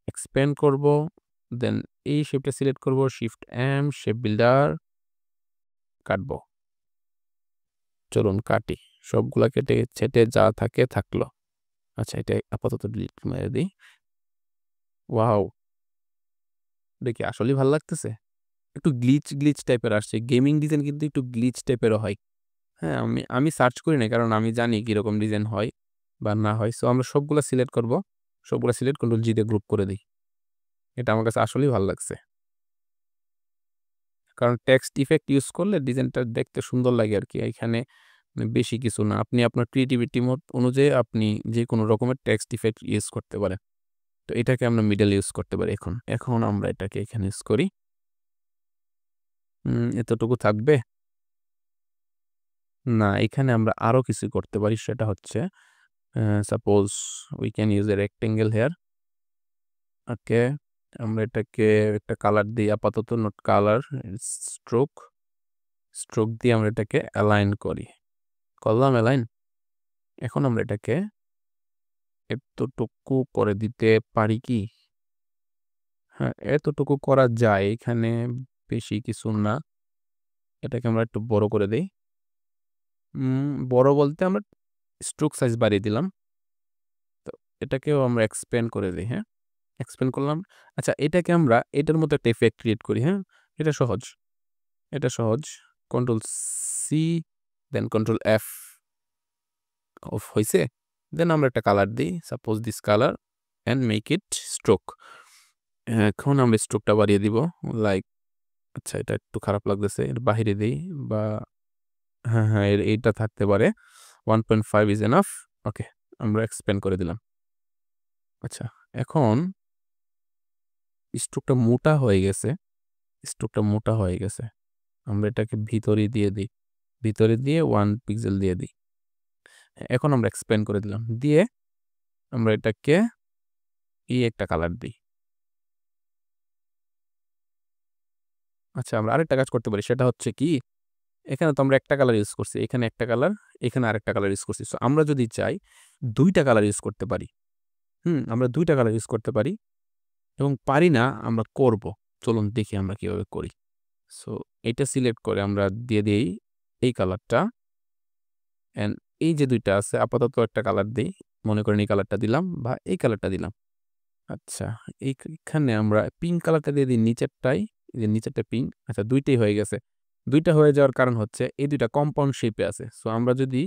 [SPEAKER 1] এক্সপ্যান্ড করব। দেন এই শেপটা সিলেক্ট করব, শিফট এম, শেপ বিল্ডার, কাটবো। চলুন কাটি, সবগুলা কেটে ছেটে যা থাকে থাকলো। আচ্ছা, এটা আপাতত ডিলিট মেরে দিই। ওয়াও, দেখি আসলেই ভালো লাগতেছে। একটু গ্লিচ গ্লিচ টাইপের আসছে। গেমিং ডিজাইন কিন্তু একটু গ্লিচ টাইপেরও হয়। হ্যাঁ, আমি সার্চ করি না, কারণ আমি জানি কিরকম ডিজাইন হয় বা না হয়। সো আমরা সবগুলা সিলেক্ট করব, সবগুলা সিলেক্ট কন্ট্রোল জি দিয়ে গ্রুপ করে দিই। এটা আমার কাছে আসলেই ভালো লাগছে, কারণ টেক্সট ইফেক্ট ইউজ করলে ডিজাইনটা দেখতে সুন্দর লাগে আর কি। এখানে বেশি কিছু না, আপনি আপনার ক্রিয়েটিভিটি মোড অনুযায়ী আপনি যে কোনো রকমের টেক্সট ইফেক্ট ইউজ করতে পারেন। তো এটাকে আমরা মিডল ইউজ করতে পারি। এখন এখন আমরা এটাকে এখানে ইউজ করি। এতটুকু থাকবে না, এখানে আমরা আরো কিছু করতে পারি। সেটা হচ্ছে suppose we can use a rectangle here. Okay, আমরা এটাকে একটা কালার দিই আপাতত, নোট কালার, স্ট্রোক। স্ট্রোক দিয়ে আমরা এটাকে অ্যালাইন করি, করলাম অ্যালাইন। এখন আমরা এটাকে এতটুকু করে দিতে পারি কি? হ্যাঁ, এতটুকু করা যায়, এখানে বেশি কিছু না। এটাকে আমরা একটু বড় করে দিই। বড় বলতে আমরা স্ট্রোক সাইজ বাড়িয়ে দিলাম। তো এটাকেও আমরা এক্সপ্যান্ড করে দিই। হ্যাঁ, এক্সপ্যান্ড করলাম। আচ্ছা, এটাকে আমরা এটার মতো একটা ইফেক্ট ক্রিয়েট করি। হ্যাঁ, এটা সহজ। এটা সহজ। Control C then control F off হয়েছে। দেন আমরা একটা কালার দিই, suppose this colour and make it stroke. এখন আমরা স্ট্রোকটা বাড়িয়ে দিব, লাইক আচ্ছা এটা একটু খারাপ লাগতেছে, এর বাহিরে দিই বা হ্যাঁ এইটা থাকতে পারে। 1.5 ইজ এনাফ। ওকে, আমরা এক্সপ্যান্ড করে দিলাম। আচ্ছা, এখন স্ট্রোকটা মোটা হয়ে গেছে, আমরা এটাকে ভিতরে দিয়ে দিই, ভিতরে দিয়ে 1 পিক্সেল দিয়ে দিই। এখন আমরা এক্সপ্যান্ড করে দিলাম, দিয়ে আমরা এটাকে একটা কালার দিই। আচ্ছা, আমরা আরেকটা কাজ করতে পারি, সেটা হচ্ছে কি, এখানে তো আমরা একটা কালার ইউজ করছি, এখানে একটা কালার, এখানে আরেকটা কালার ইউজ করছি। সো আমরা যদি চাই 2টা কালার ইউজ করতে পারি। আমরা 2টা কালার ইউজ করতে পারি, এবং পারি না, আমরা করব। চলুন দেখি আমরা কিভাবে করি। সো এটা সিলেক্ট করে আমরা দিয়ে দিই এই কালারটা, অ্যান্ড এই যে 2টা আছে আপাতত একটা কালার দিই, মনে করেন এই কালারটা দিলাম বা এই কালারটা দিলাম। আচ্ছা, এইখানে আমরা পিঙ্ক কালারটা দিয়ে দিই নিচেরটাই, এই যে নিচেরটা পিঙ্ক। আচ্ছা, 2টাই হয়ে গেছে। 2টা হয়ে যাওয়ার কারণ হচ্ছে এই 2টা কম্পাউন্ড শেপে আছে। সো আমরা যদি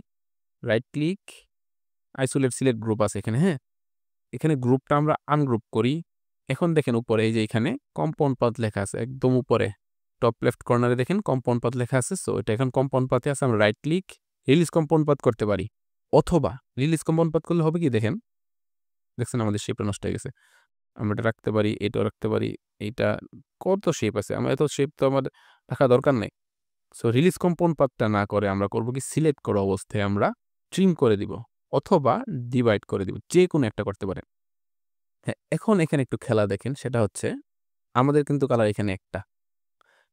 [SPEAKER 1] right click, isolate select group আছে এখানে, হ্যাঁ, এখানে গ্রুপটা আমরা আনগ্রুপ করি। এখন দেখেন উপরে এই যে এখানে কম্পাউন্ড পাথ লেখা আছে, একদম উপরে টপ লেফট কর্নারে দেখেন কম্পাউন্ড পাথ লেখা আছে। সো এটা এখন কম্পাউন্ড পাথে আছে, আমরা right click release compound path করতে পারি, অথবা রিলিজ কম্পাউন্ড পাথ করলে হবে কি, দেখছেন আমাদের শেপটা নষ্ট হয়ে গেছে। আমরা এটা রাখতে পারি, এটাও রাখতে পারি, এইটা, কত শেপ আছে, আমরা এত শেপ তো আমাদের রাখা দরকার নেই। সো রিলিজ কম্পাউন্ড পাথটা না করে আমরা করব কি, সিলেক্ট করা অবস্থায় আমরা ট্রিম করে দিব অথবা ডিভাইড করে দিব, যে কোনো একটা করতে পারেন। হ্যাঁ, এখন এখানে একটু খেলা দেখেন, সেটা হচ্ছে আমাদের কিন্তু কালার এখানে একটা,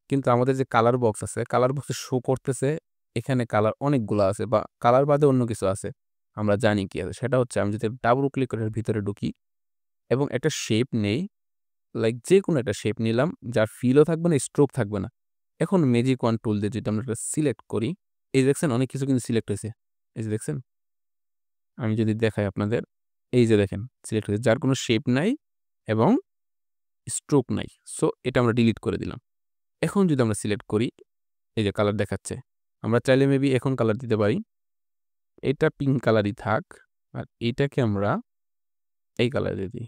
[SPEAKER 1] কিন্তু আমাদের যে কালার বক্স আছে, কালার বক্সে শো করতেছে এখানে কালার অনেকগুলো আছে, বা কালার বাদে অন্য কিছু আছে। আমরা জানি কি আছে, সেটা হচ্ছে আমি যদি ডাবল ক্লিক করে এর ভিতরে ঢুকি এবং একটা শেপ নেই, লাইক যে কোনো একটা শেপ নিলাম, যার ফিলও থাকবে না, স্ট্রোক থাকবে না। এখন ম্যাজিক ওয়ান টুল দিয়ে যদি আমরা এটা সিলেক্ট করি, এই দেখছেন অনেক কিছু কিন্তু সিলেক্ট হয়েছে, এই যে দেখছেন, আমি যদি দেখাই আপনাদের, এই যে দেখেন সিলেক্ট হয়েছে, যার কোনো শেপ নাই এবং স্ট্রোক নাই। সো এটা আমরা ডিলিট করে দিলাম। এখন যদি আমরা সিলেক্ট করি, এই যে কালার দেখাচ্ছে, আমরা চাইলে মেবি এখন কালার দিতে পারি, এটা পিঙ্ক কালারই থাক, আর এইটাকে আমরা এই কালার দিয়ে দিই।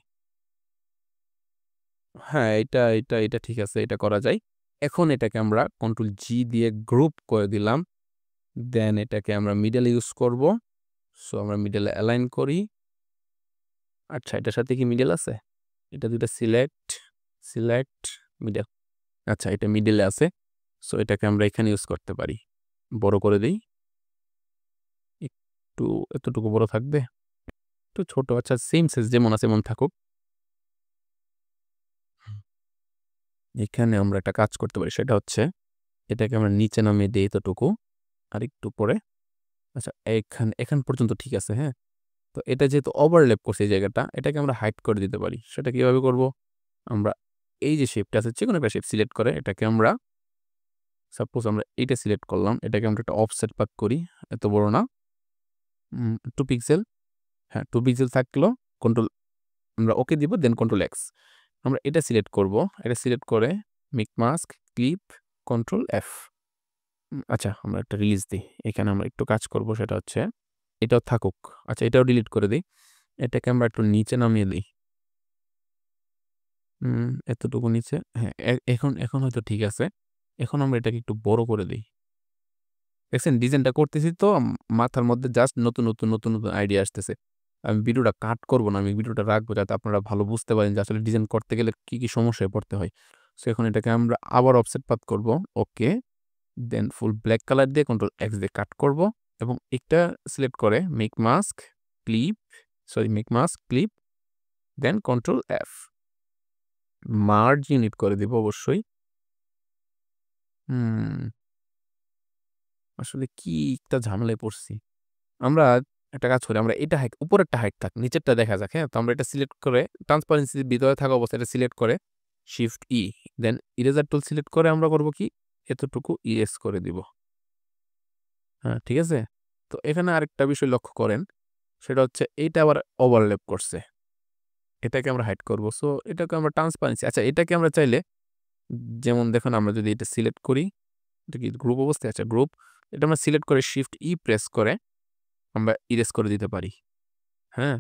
[SPEAKER 1] হ্যাঁ, এটা ঠিক আছে, এটা করা যায়। এখন এটাকে আমরা কন্ট্রোল জি দিয়ে গ্রুপ করে দিলাম, দেন এটাকে আমরা মিডল ইউজ করব। সো আমরা মিডলে অ্যালাইন করি। আচ্ছা, এটার সাথে কি মিডল আছে? এটা দুইটা সিলেক্ট মিডল। আচ্ছা, এটা মিডলে আছে। সো এটাকে আমরা এখানে ইউজ করতে পারি। বড় করে দিই, একটু এতটুকু বড় থাকবে, একটু ছোট, আচ্ছা সেম সাইজ যেমন আছে এমন থাকুক। এখানে আমরা একটা কাজ করতে পারি, সেটা হচ্ছে এটাকে আমরা নিচে নামিয়ে দিই এতটুকু, আর একটু পরে। আচ্ছা, এখান পর্যন্ত ঠিক আছে, হ্যাঁ। তো এটা যেহেতু ওভারল্যাপ করছে এই জায়গাটা, এটাকে আমরা হাইড করে দিতে পারি। সেটা কিভাবে করব? আমরা এই যে শেপটা আছে, যে কোনো একটা শেপ সিলেক্ট করে এটাকে আমরা, সাপোজ আমরা এইটা সিলেক্ট করলাম, এটাকে আমরা একটা অফসেট পাথ করি, এত বড় না, 2 পিক্সেল। হ্যাঁ, 2 পিক্সেল থাকলো, কন্ট্রোল আমরা ওকে দিব, দেন কন্ট্রোল এক্স। আমরা এটা সিলেক্ট করব, এটা সিলেক্ট করে make mask clip control F. আচ্ছা, আমরা একটা রিলিজ দিই, এখানে আমরা একটু কাজ করব, সেটা হচ্ছে এটাও থাকুক। আচ্ছা, এটাও ডিলিট করে দিই, এটাকে আমরা একটু নিচে নামিয়ে দিই, এতটুকু নিচে। হ্যাঁ, এখন হয়তো ঠিক আছে। এখন আমরা এটাকে একটু বড় করে দিই। দেখছেন ডিজাইনটা করতেছি তো মাথার মধ্যে জাস্ট নতুন আইডিয়া আসতেছে। আমি ভিডিওটা কাট করব না, আমি ভিডিওটা রাখবো যাতে আপনারা ভালো বুঝতে পারেন যে আসলে ডিজাইন করতে গেলে কি সমস্যায় পড়তে হয়। সো এখন এটাকে আমরা আবার অফসেট পাথ করব, ওকে, দেন ফুল ব্ল্যাক কালার দিয়ে কন্ট্রোল এক্স দিয়ে কাট করব, এবং একটা সিলেক্ট করে মেক মাস্ক ক্লিপ, দেন কন্ট্রোল এফ, মার্জ ইউনিট করে দিব অবশ্যই। আসলে কি একটা ঝামেলায় পড়ছি। আমরা একটা কাজ করি, আমরা এটা উপরেরটা হাইট থাক, নিচেরটা দেখা যাক, হ্যাঁ। তো আমরা এটা সিলেক্ট করে ট্রান্সপারেন্সির ভিতরে থাকা অবস্থায় এটা সিলেক্ট করে শিফট ই, দেন ইরেজার টুল সিলেক্ট করে আমরা করব কি, এতটুকু ইরেজ করে দিব। হ্যাঁ, ঠিক আছে। তো এখানে আরেকটা বিষয় লক্ষ্য করেন, সেটা হচ্ছে এইটা আবার ওভারল্যাপ করছে, এটাকে আমরা হাইড করব। সো এটাকে আমরা ট্রান্সপারেন্সি, আচ্ছা এটাকে আমরা চাইলে, যেমন দেখুন আমরা যদি এটা সিলেক্ট করি, এটা কি গ্রুপ অবস্থায় আছে? গ্রুপ এটা আমরা সিলেক্ট করে শিফট ই প্রেস করে আমরা ইরেজ করে দিতে পারি। হ্যাঁ,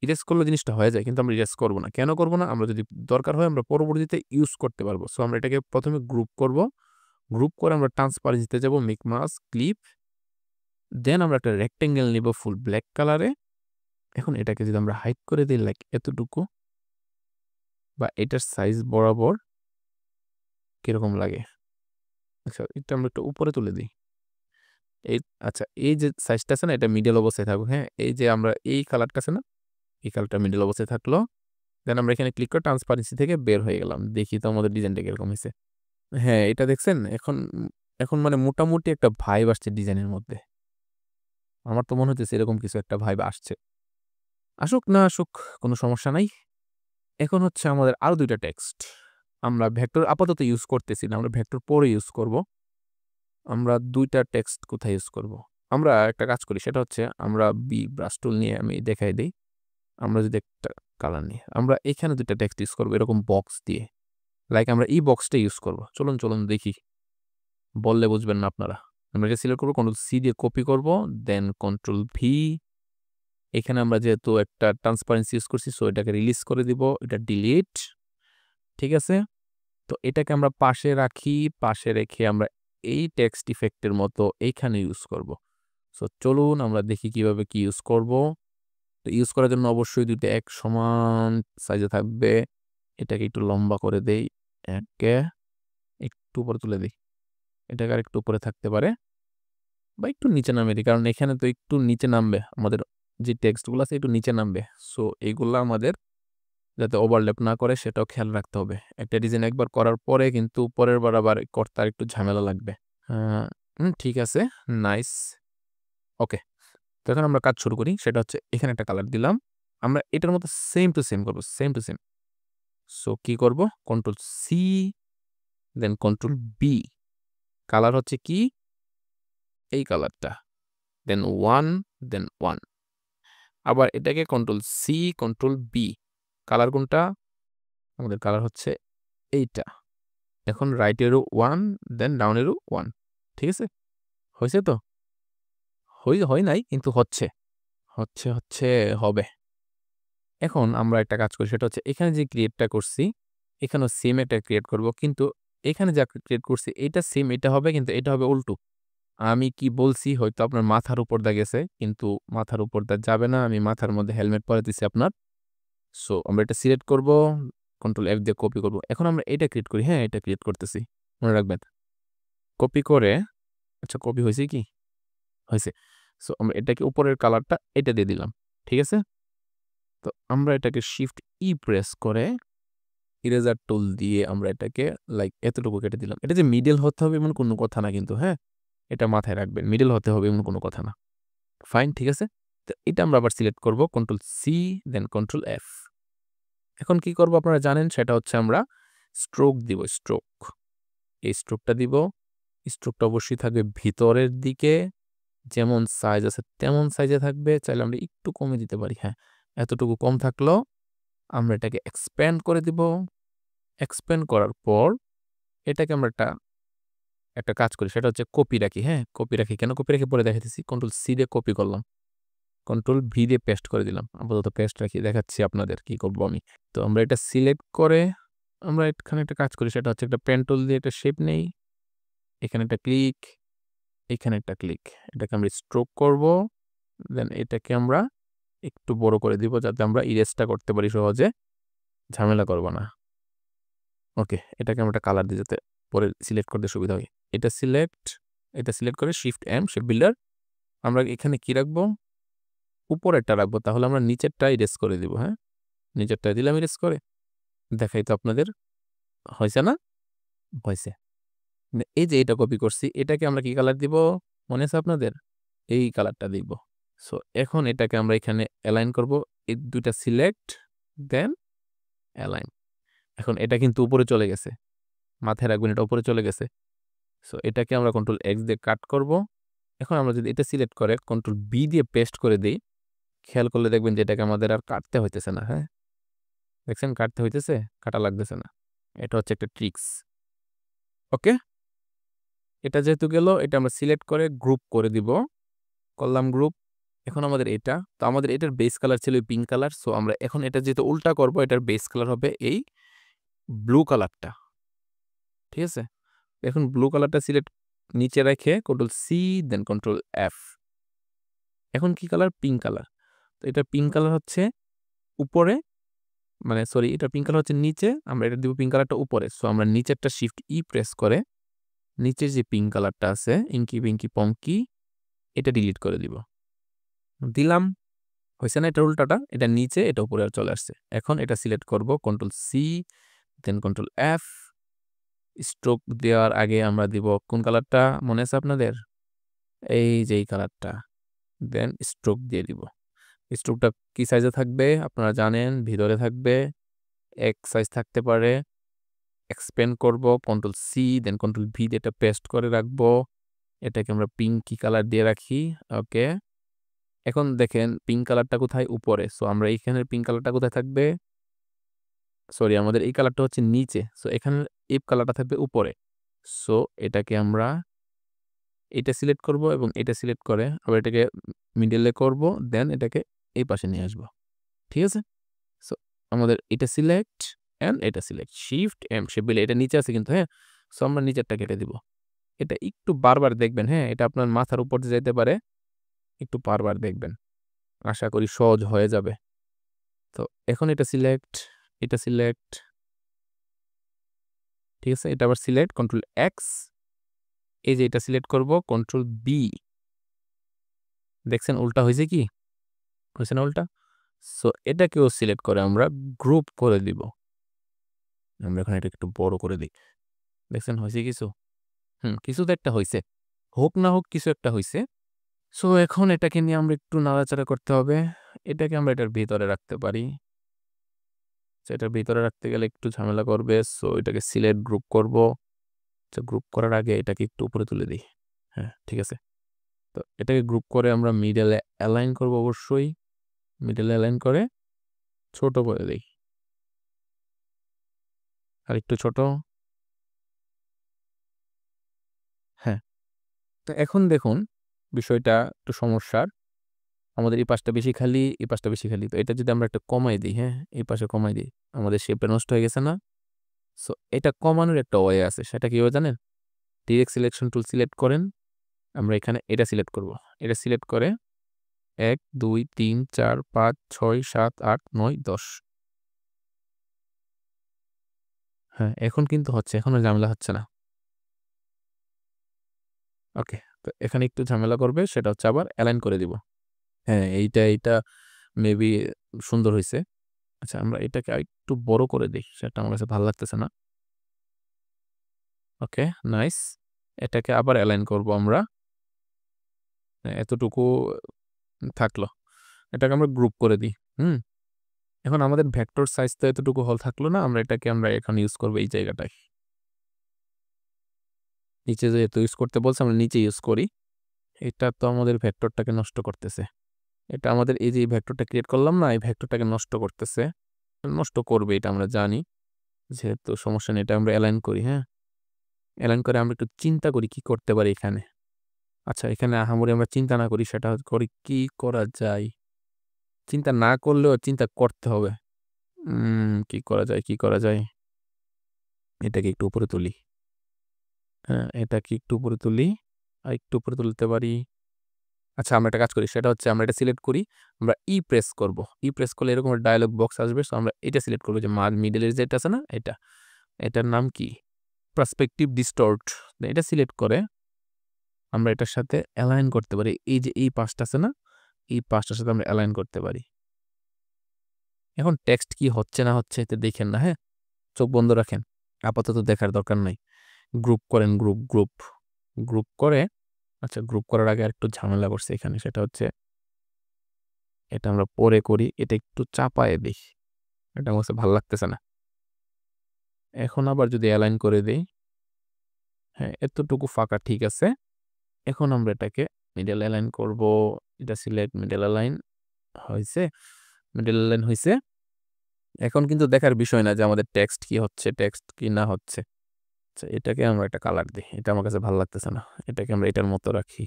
[SPEAKER 1] ইরেজ করলে জিনিসটা হয়ে যায়, কিন্তু আমরা ইরেজ করব না। কেন করব না? আমরা যদি দরকার হয় আমরা পরবর্তীতে ইউজ করতে পারবো। সো আমরা এটাকে প্রথমে গ্রুপ করব। গ্রুপ করে আমরা ট্রান্সপারেন্সিতে যাব, মেক মাস্ক, ক্লিপ, দেন আমরা একটা রেক্টেঙ্গেল নিব ফুল ব্ল্যাক কালারে। এখন এটাকে যদি আমরা হাইড করে দিই লাইক এতটুকু, বা এটার সাইজ বরাবর কিরকম লাগে? আচ্ছা, এটা আমরা একটু উপরে তুলে দিই। এই আচ্ছা, এই যে সাইজটা আছে না, এটা মিডল অবস্থায় থাকুক। হ্যাঁ, এই যে আমরা এই কালারটা আছে না, এই কালারটা মিডল অবস্থায় থাকলো। দেন আমরা এখানে ক্লিক করে ট্রান্সপারেন্সি থেকে বের হয়ে গেলাম। দেখি তো আমাদের ডিজাইনটা কিরকম হয়েছে। হ্যাঁ, এটা দেখছেন? এখন মানে মোটামুটি একটা ভাইব আসছে ডিজাইনের মধ্যে। আমার তো মনে হচ্ছে এরকম কিছু একটা ভাইব আসছে। আসুক না আসুক, কোনো সমস্যা নাই। এখন হচ্ছে আমাদের আরো ২ টা টেক্সট। আমরা ভেক্টর আপাতত ইউজ করতেছি না, আমরা ভেক্টর পরে ইউজ করব। আমরা ২ টা টেক্সট কোথায় ইউজ করব? আমরা একটা কাজ করি, সেটা হচ্ছে আমরা ব্রাশ টুল নিয়ে আমি দেখাই দেই। আমরা যদি একটা কালার নিই, আমরা এখানে ২ টা টেক্সট ইউজ করব এরকম বক্স দিয়ে। লাইক আমরা এই বক্সটা ইউজ করব। চলুন দেখি। বললে বুঝবেন না আপনারা। আমরা এটা সিলেক্ট করব, কন্ট্রোল সি দিয়ে কপি করব, দেন কন্ট্রোল ভি। এখানে আমরা যেহেতু একটা ট্রান্সপারেন্সি ইউজ করছি, সো এটাকে রিলিজ করে দিব। এটা ডিলিট। ঠিক আছে? তো এটাকে আমরা পাশে রাখি। পাশে রেখে আমরা এই টেক্সট ইফেক্টের মতো এইখানে ইউজ করব। সো চলুন আমরা দেখি কিভাবে কি ইউজ করব। তো ইউজ করার জন্য অবশ্যই ২ টা এক সমান সাইজে থাকবে। এটাকে একটু লম্বা করে দেই। একে একটু উপরে তুলে দেই। এটাকে আরেকটু উপরে থাকতে পারে, বা একটু নিচে নামিয়ে দিই। কারণ এখানে তো একটু নিচে নামবে। আমাদের যে টেক্সটগুলো আছে একটু নিচে নামবে। সো এগুলা আমাদের যাতে ওভারল্যাপ না করে সেটাও খেয়াল রাখতে হবে। একটা ডিজাইন একবার করার পরে কিন্তু পরের বার আবার করতে আরেকটু ঝামেলা লাগবে। ঠিক আছে। নাইস। ওকে। তো এখন আমরা কাজ শুরু করি। সেটা হচ্ছে এখানে একটা কালার দিলাম। আমরা এটার মতো সেম টু সেম করব। Same to same. সো কি করব? Control C, then control B. Colour হচ্ছে কি? এই কালারটা। দেন 1, দেন 1। আবার এটাকে control C, control B. Colour কোনটা? আমাদের কালার হচ্ছে এইটা। এখন রাইট এরও 1, দেন ডাউন এরও 1। ঠিক আছে? হইছে তো? হয় নাই, কিন্তু হচ্ছে। হচ্ছে, হবে। এখন আমরা একটা কাজ করি, সেটা হচ্ছে এখানে যে ক্রিয়েটটা করছি, এখানেও সেম একটা ক্রিয়েট করব। কিন্তু এখানে যা ক্রিয়েট করছি এটা সেম, এটা হবে, কিন্তু এটা হবে উল্টো। আমি কি বলছি হয়তো আপনার মাথার উপর দা গেছে, কিন্তু মাথার উপর দা যাবে না। আমি মাথার মধ্যে হেলমেট পরে দিছি আপনার। সো আমরা এটা সিলেক্ট করব, কন্ট্রোল এফ দিয়ে কপি করব। এখন আমরা এটা ক্রিয়েট করি। হ্যাঁ, এটা ক্রিয়েট করতেছি, মনে রাখবেন। কপি করে, আচ্ছা কপি হয়েছে কি? হয়েছে। সো আমরা এটাকে উপরের কালারটা এটা দিয়ে দিলাম। ঠিক আছে? তো আমরা এটাকে শিফট ই প্রেস করে ইরেজার টুল দিয়ে আমরা এটাকে লাইক এতটুকু কেটে দিলাম। এটা যে মিডল হতে হবে এমন কোনো কথা না কিন্তু, হ্যাঁ? এটা মাথায় রাখবেন। মিডল হতে হবে এমন কোনো কথা না। ফাইন, ঠিক আছে? তো এটা আমরা আবার সিলেক্ট করব, control C, then control F. এখন কি করব আপনারা জানেন, সেটা হচ্ছে আমরা স্ট্রোক দিব। স্ট্রোক, এই স্ট্রোকটা দিব। স্ট্রোকটা অবশ্যই থাকবে ভিতরের দিকে, যেমন সাইজ আছে তেমন সাইজে থাকবে। চাইলে আমরা একটু কমে দিতে পারি। হ্যাঁ, এতটুকু কম থাকলো। আমরা এটাকে এক্সপ্যান্ড করে দিব। এক্সপ্যান্ড করার পর এটাকে আমরা একটা কাজ করি, সেটা হচ্ছে কপি রাখি। হ্যাঁ, কপি রাখি। কেন কপি রেখে পরে দেখাইতেছি। কন্ট্রোল সি দিয়ে কপি করলাম, কন্ট্রোল ভি দিয়ে পেস্ট করে দিলাম। আপাতত পেস্ট রাখি, দেখাচ্ছি আপনাদের কি করব আমি। তো আমরা এটা সিলেক্ট করে আমরা এখানে একটা কাজ করি, সেটা হচ্ছে একটা পেন টুল দিয়ে একটা শেপ নেই। এখানে একটা ক্লিক, এখানে একটা ক্লিক। এটাকে আমরা স্ট্রোক করব, দেন এটাকে আমরা একটু বড় করে দিব যাতে আমরা ইরেজটা করতে পারি সহজে, ঝামেলা করব না। ওকে, এটাকে আমরা একটা কালার দিই যাতে পরে সিলেক্ট করতে সুবিধা হয়। এটা সিলেক্ট করে শিফট এম, শেপ বিল্ডার। আমরা এখানে কি রাখবো? উপরেরটা রাখবো। তাহলে আমরা নিচেরটা ইরেজ করে দিব। হ্যাঁ, নিচেরটা দিলাম ইরেজ করে। দেখাই তো আপনাদের। হয়েছে না? হয়েছে। এই যে এটা কপি করছি, এটাকে আমরা কি কালার দিব মনে আছে আপনাদের? এই কালারটা দিব। সো এখন এটাকে আমরা এখানে অ্যালাইন করব। এই ২ টা সিলেক্ট, দেন অ্যালাইন। এখন এটা কিন্তু উপরে চলে গেছে। মাথায় রাখবেন, এটা উপরে চলে গেছে। সো এটাকে আমরা কন্ট্রোল এক্স দিয়ে কাট করব। এখন আমরা যদি এটা সিলেক্ট করে কন্ট্রোল বি দিয়ে পেস্ট করে দেই, খেয়াল করলে দেখবেন যে এটাকে আমাদের আর কাটতে হইতেছে না। হ্যাঁ, দেখছেন? কাটতে হইতেছে, কাটা লাগতেছে না। এটা হচ্ছে একটা ট্রিক্স। ওকে? এটা যেহেতু গেল, এটা আমরা সিলেক্ট করে গ্রুপ করে দিব, করলাম গ্রুপ। এখন আমাদের এটা, তো আমাদের এটার বেস কালার ছিল পিঙ্ক কালার, সো আমরা এখন এটা যেহেতু উল্টা করব, এটার বেস কালার হবে এই ব্লু কালারটা, ঠিক আছে। এখন ব্লু কালারটা সিলেক্ট নিচে রেখে control C then control F. এখন কি কালার? Pink colour. তো এটা পিঙ্ক কালার হচ্ছে উপরে, মানে সরি, এটা পিঙ্ক কালার হচ্ছে নিচে, আমরা এটা দিব পিঙ্ক কালারটা উপরে। সো আমরা নিচেরটা শিফট ই প্রেস করে নিচে যে পিঙ্ক কালারটা আছে ইনকি পিঙ্কি পঙ্কি, এটা ডিলিট করে দিব, দিলাম। হয়েছে না? এটা উল্টাটা, এটা নিচে এটা উপরে চলে আসছে। এখন এটা সিলেক্ট করব, control C then control F. Stroke দেওয়ার আগে আমরা দিব কোন কালারটা মনে আছে আপনাদের? এই যে এই কালারটা, দেন স্ট্রোক দিয়ে দিব। স্ট্রোকটা কি সাইজে থাকবে আপনারা জানেন, ভিতরে থাকবে, এক সাইজ থাকতে পারে। এক্সপ্যান্ড করব, control C then control V দিয়ে এটা পেস্ট করে রাখবো। এটাকে আমরা পিঙ্কি কালার দিয়ে রাখি, ওকে। এখন দেখেন পিঙ্ক কালারটা কোথায়? উপরে। সো আমরা এইখানের পিঙ্ক কালারটা কোথায় থাকবে? সরি, আমাদের এই কালারটা হচ্ছে নিচে, সো এখানে এই কালারটা থাকবে উপরে। সো এটাকে আমরা এটা সিলেক্ট করব এবং এটা সিলেক্ট করে আবার এটাকে মিডলে করব, দেন এটাকে এই পাশে নিয়ে আসবো, ঠিক আছে। সো আমাদের এটা সিলেক্ট অ্যান্ড এটা সিলেক্ট, শিফট এম শেপ, এটা নিচে আছে কিন্তু, হ্যাঁ। সো আমরা নিচেরটা কেটে দিব। এটা একটু বারবার দেখবেন, হ্যাঁ, এটা আপনার মাথার উপর দিয়ে যেতে পারে, একটু বারবার দেখবেন, আশা করি সহজ হয়ে যাবে। তো এখন এটা সিলেক্ট, এটা সিলেক্ট, ঠিক আছে। এটা আবার সিলেক্ট, কন্ট্রোল এক্স। এই যে এটা সিলেক্ট করব, কন্ট্রোল বি। দেখছেন উল্টা হয়েছে কি? হয়েছে না উল্টা? সো এটাকেও সিলেক্ট করে আমরা গ্রুপ করে দিব। আমরা এখন এটা একটু বড় করে দিই। দেখছেন হয়েছে কিছু? কিছু তো একটা হয়েছে, হোক না হোক কিছু একটা হয়েছে। সো এখন এটাকে নিয়ে আমরা একটু নাড়াচাড়া করতে হবে। এটাকে আমরা এটার ভিতরে রাখতে পারি। এটার ভিতরে রাখতে গেলে একটু ঝামেলা করবে, সো এটাকে সিলেক্ট গ্রুপ করব। গ্রুপ করার আগে এটাকে একটু উপরে তুলে দিই, হ্যাঁ, ঠিক আছে। তো এটাকে গ্রুপ করে আমরা মিডলে অ্যালাইন করব, অবশ্যই মিডলে অ্যালাইন করে ছোট করে দিই, আর একটু ছোট, হ্যাঁ। তো এখন দেখুন বিষয়টা একটু সমস্যার, আমাদের এই পাশটা বেশি খালি, এই পাশটা বেশি খালি। তো এটা যদি আমরা একটা কমাই দিই, হ্যাঁ, এই পাশে কমাই দিই, আমাদের শেপটা নষ্ট হয়ে গেছে না? সো এটা কমানোর একটা ওয়ে আছে, সেটা কিভাবে জানেন? ডিরেক্ট সিলেকশন টুল সিলেক্ট করেন, আমরা এখানে এটা সিলেক্ট করব। এটা সিলেক্ট করে 1 2 3 4 5 6 7 8 9 10, হ্যাঁ, এখন কিন্তু হচ্ছে, এখন আর ঝামেলা হচ্ছে না, ওকে। তো এখানে একটু ঝামেলা করবে, সেটা হচ্ছে আবার অ্যালাইন করে দিব, হ্যাঁ, এইটা মেবি সুন্দর হয়েছে। আচ্ছা, আমরা এটাকে একটু বড় করে দিই, সেটা আমার কাছে ভালো লাগতেছে না, ওকে, নাইস। এটাকে আবার অ্যালাইন করব আমরা, এতটুকু থাকলো। এটাকে আমরা গ্রুপ করে দিই, এখন আমাদের ভেক্টর সাইজ তো এতটুকু হল থাকলো না, আমরা এটাকে আমরা এখন ইউজ করবো এই জায়গাটায়। নিচে যেহেতু ইউজ করতে বলছে, আমরা নিচে ইউজ করি। এটা তো আমাদের ভেক্টরটাকে নষ্ট করতেছে, এটা আমাদের এই যে ভেক্টরটা ক্রিয়েট করলাম না, এই ভেক্টরটাকে নষ্ট করতেছে, নষ্ট করবে, এটা আমরা জানি, যেহেতু সমস্যা নেই। এটা আমরা অ্যালাইন করি, হ্যাঁ, অ্যালাইন করে আমরা একটু চিন্তা করি কি করতে পারি এখানে। আচ্ছা, এখানে আহামরি আমরা চিন্তা না করি, সেটা করি কি করা যায়, চিন্তা না করলেও চিন্তা করতে হবে। কি করা যায়, কি করা যায়, এটাকে একটু উপরে তুলি, হ্যাঁ, এটাকে একটু উপরে তুলি, আর একটু উপরে তুলতে পারি। আচ্ছা, আমরা একটা কাজ করি, সেটা হচ্ছে আমরা এটা সিলেক্ট করি, আমরা ই প্রেস করব। ই প্রেস করলে এরকম ডায়লগ বক্স আসবে, সো আমরা এটা সিলেক্ট করবো, যে মিডলের যেটা আছে না, এটার নাম কি? Perspective distort. এটা সিলেক্ট করে আমরা এটার সাথে অ্যালাইন করতে পারি, এই যে এই পাশটা আছে না, এই পাশটার সাথে আমরা অ্যালাইন করতে পারি। এখন টেক্সট কি হচ্ছে না হচ্ছে এটা দেখেন না, হ্যাঁ, চোখ বন্ধ রাখেন, আপাতত দেখার দরকার নাই। গ্রুপ করেন, গ্রুপ গ্রুপ গ্রুপ করে, আচ্ছা, গ্রুপ করার আগে আর একটু ঝামেলা করছে এখানে, সেটা হচ্ছে এটা আমরা পরে করি, এটা একটু চাপায়ে দিই, এটা আমার কাছে ভালো লাগতেছে না। এখন আবার যদি অ্যালাইন করে দিই, হ্যাঁ, এতটুকু ফাঁকা ঠিক আছে। এখন আমরা এটাকে মিডল অ্যালাইন করব, এটা সিলেক্ট, মিডল অ্যালাইন হয়েছে, মিডল অ্যালাইন হয়েছে। এখন কিন্তু দেখার বিষয় না যে আমাদের টেক্সট কি হচ্ছে, টেক্সট কি না হচ্ছে, আচ্ছা, এটাকে আমরা একটা কালার দিই, এটা আমার কাছে ভালো লাগতেছে না, এটাকে আমরা এটার মতো রাখি।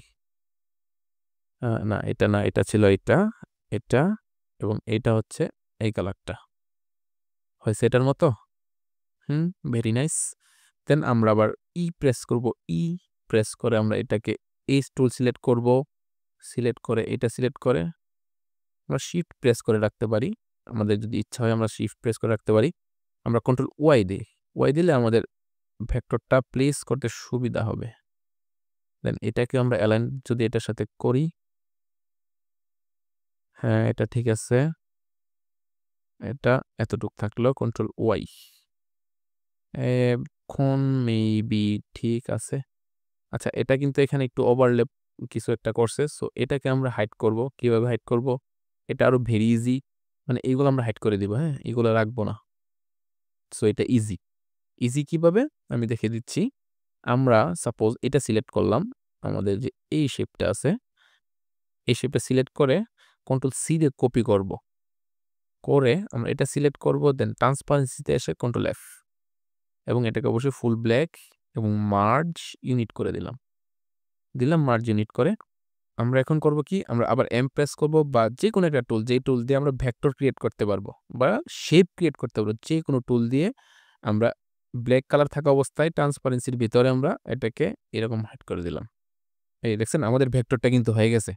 [SPEAKER 1] না এটা না, এটা ছিল এটা, এটা এবং এটা হচ্ছে এই কালারটা হয়েছে এটার মতো। Very nice. দেন আমরা আবার প্রেস করব, প্রেস করে আমরা এটাকে এই টুল সিলেক্ট করব, সিলেক্ট করে এটা সিলেক্ট করে আমরা শিফট প্রেস করে রাখতে পারি। আমাদের যদি ইচ্ছা হয় আমরা শিফট প্রেস করে রাখতে পারি। আমরা কন্ট্রোল ওয়াই দিই, ওয়াই দিলে আমাদের ভেক্টরটা প্লেস করতে সুবিধা হবে। দেন এটাকে আমরা অ্যালাইন যদি এটার সাথে করি, হ্যাঁ এটা ঠিক আছে, এটা এতটুক থাকলো, কন্ট্রোল ওয়াই। এখন মেবি ঠিক আছে। আচ্ছা, এটা কিন্তু এখানে একটু ওভারল্যাপ কিছু একটা করছে, সো এটাকে আমরা হাইড করব। কিভাবে হাইড করব? এটা আরো ভেরি ইজি, মানে এইগুলো আমরা হাইড করে দিব, হ্যাঁ এগুলো রাখবো না। সো এটা ইজি, ইজি কিভাবে আমি দেখে দিচ্ছি। আমরা সাপোজ এটা সিলেক্ট করলাম, আমাদের যে এই শেপটা আছে এই শেপটা সিলেক্ট করে কন্ট্রোল সি দিয়ে কপি করব, করে আমরা এটা সিলেক্ট করব, দেন ট্রান্সপারেন্সিতে এসে কন্ট্রোল এফ এবং এটাকে অবশ্যই ফুল ব্ল্যাক এবং মার্জ ইউনিট করে দিলাম, মার্জ ইউনিট করে আমরা এখন করব কি, আমরা আবার এম প্রেস করব বা যে কোনো একটা টুল, যেই টুল দিয়ে আমরা ভেক্টর ক্রিয়েট করতে পারবো বা শেপ ক্রিয়েট করতে পারবো, যে কোনো টুল দিয়ে আমরা ব্ল্যাক কালার থাকা অবস্থায় ট্রান্সপারেন্সির ভিতরে আমরা এটাকে এরকম হাইড করে দিলাম। এই দেখছেন আমাদের ভেক্টরটা কিন্তু হয়ে গেছে,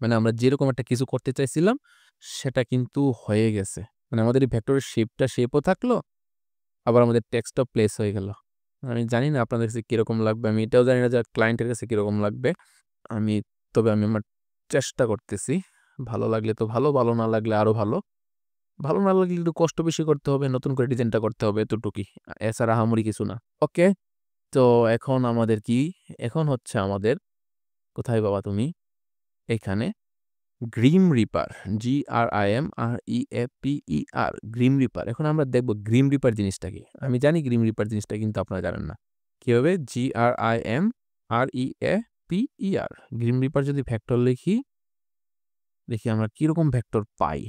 [SPEAKER 1] মানে আমরা যেরকম একটা কিছু করতে চাইছিলাম সেটা কিন্তু হয়ে গেছে। মানে আমাদের এই ভেক্টরের শেপও থাকলো, আবার আমাদের টেক্সটও প্লেস হয়ে গেল। আমি জানি না আপনাদের কাছে কীরকম লাগবে, আমি এটাও জানি না যে ক্লায়েন্টের কাছে কীরকম লাগবে। তবে আমি আমার চেষ্টা করতেছি, ভালো লাগলে তো ভালো, ভালো না লাগলে আরও ভালো। ভালো না লাগলে একটু কষ্ট বেশি করতে হবে, নতুন করে ডিজাইনটা করতে হবে, এতটুকুই, এছাড়া আহামরি কিছু না। ওকে, তো এখন আমাদের কি, এখন হচ্ছে আমাদের কোথায় বাবা তুমি, এখানে Grimm reaper, GRIMREAPER, Grimm reaper. এখন আমরা দেখব গ্রিম রিপার জিনিসটা কি। আমি জানি গ্রিম রিপার জিনিসটা, কিন্তু আপনারা জানেন না কীভাবে। GRIMREAPER, গ্রিম রিপার যদি ভেক্টর লিখি, দেখি আমরা কীরকম ভেক্টর পাই।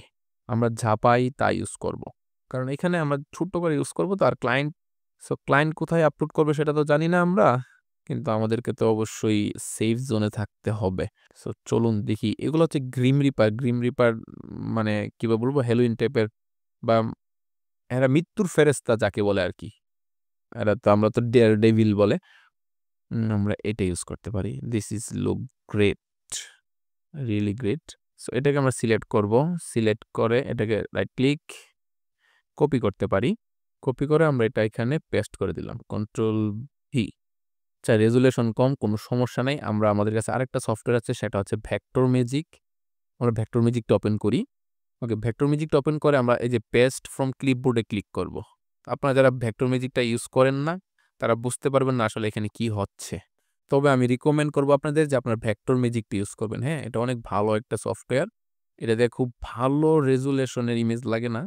[SPEAKER 1] আমরা যা পাই তা ইউজ করব, কারণ এখানে আমরা ছোট্ট করে ইউজ করব তো। আর ক্লায়েন্ট কোথায় আপলোড করবে সেটা তো জানি না আমরা, কিন্তু আমাদেরকে তো অবশ্যই সেফ জোনে থাকতে হবে। সো চলুন দেখি, এগুলো হচ্ছে গ্রিম রিপার। গ্রিম রিপার মানে কীভাবে বলবো, হ্যালোইন টাইপের, বা এরা মৃত্যুর ফেরেস্তা যাকে বলে আর কি। এরা তো, আমরা তো ডেভিল বলে, আমরা এটা ইউজ করতে পারি। This is look great, really great. So এটাকে আমরা সিলেক্ট করব, সিলেক্ট করে এটাকে রাইট ক্লিক, কপি করতে পারি। কপি করে আমরা এটা এখানে পেস্ট করে দিলাম, কন্ট্রোল ভি। আচ্ছা, রেজুলেশন কম, কোনো সমস্যা নাই। আমরা আমাদের কাছে আরেকটা সফটওয়্যার আছে, সেটা হচ্ছে ভেক্টর ম্যাজিক। আমরা ভেক্টর ম্যাজিকটা ওপেন করি। ওকে, ভেক্টর ম্যাজিকটা ওপেন করে আমরা এই যে পেস্ট ফ্রম ক্লিপবোর্ডে ক্লিক করব। আপনারা যারা ভেক্টর ম্যাজিকটা ইউজ করেন না তারা বুঝতে পারবেন না আসলে এখানে কি হচ্ছে। তবে আমি রিকমেন্ড করব আপনাদের যে আপনার ভেক্টর ম্যাজিকটা ইউজ করবেন। হ্যাঁ, এটা অনেক ভালো একটা সফটওয়্যার, এটা দিয়ে খুব ভালো রেজুলেশনের ইমেজ লাগে না,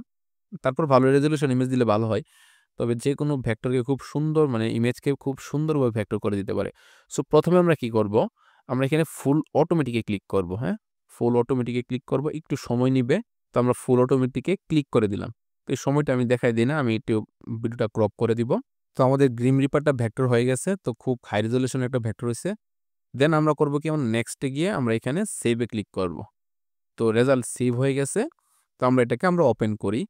[SPEAKER 1] তারপর ভালো রেজুলেশন ইমেজ দিলে ভালো হয়। তবে যে কোনো ভেক্টরকে খুব সুন্দর, মানে ইমেজকে খুব সুন্দরভাবে ভেক্টর করে দিতে পারে। সো প্রথমে আমরা কি করব, আমরা এখানে ফুল অটোমেটিকে ক্লিক করব। হ্যাঁ, ফুল অটোমেটিকে ক্লিক করব, একটু সময় নিবে, তো আমরা ফুল অটোমেটিকে ক্লিক করে দিলাম। তো এই সময়টা আমি দেখাই দিই না, আমি একটু ভিডিওটা ক্রপ করে দিব। তো আমাদের গ্রিম রিপারটা ভেক্টর হয়ে গেছে, তো খুব হাই রেজুলেশনের একটা ভেক্টর হয়েছে। দেন আমরা করব কি, আমরা নেক্সটে গিয়ে আমরা এখানে সেভে ক্লিক করব। তো রেজাল্ট সেভ হয়ে গেছে, তো আমরা এটাকে ওপেন করি,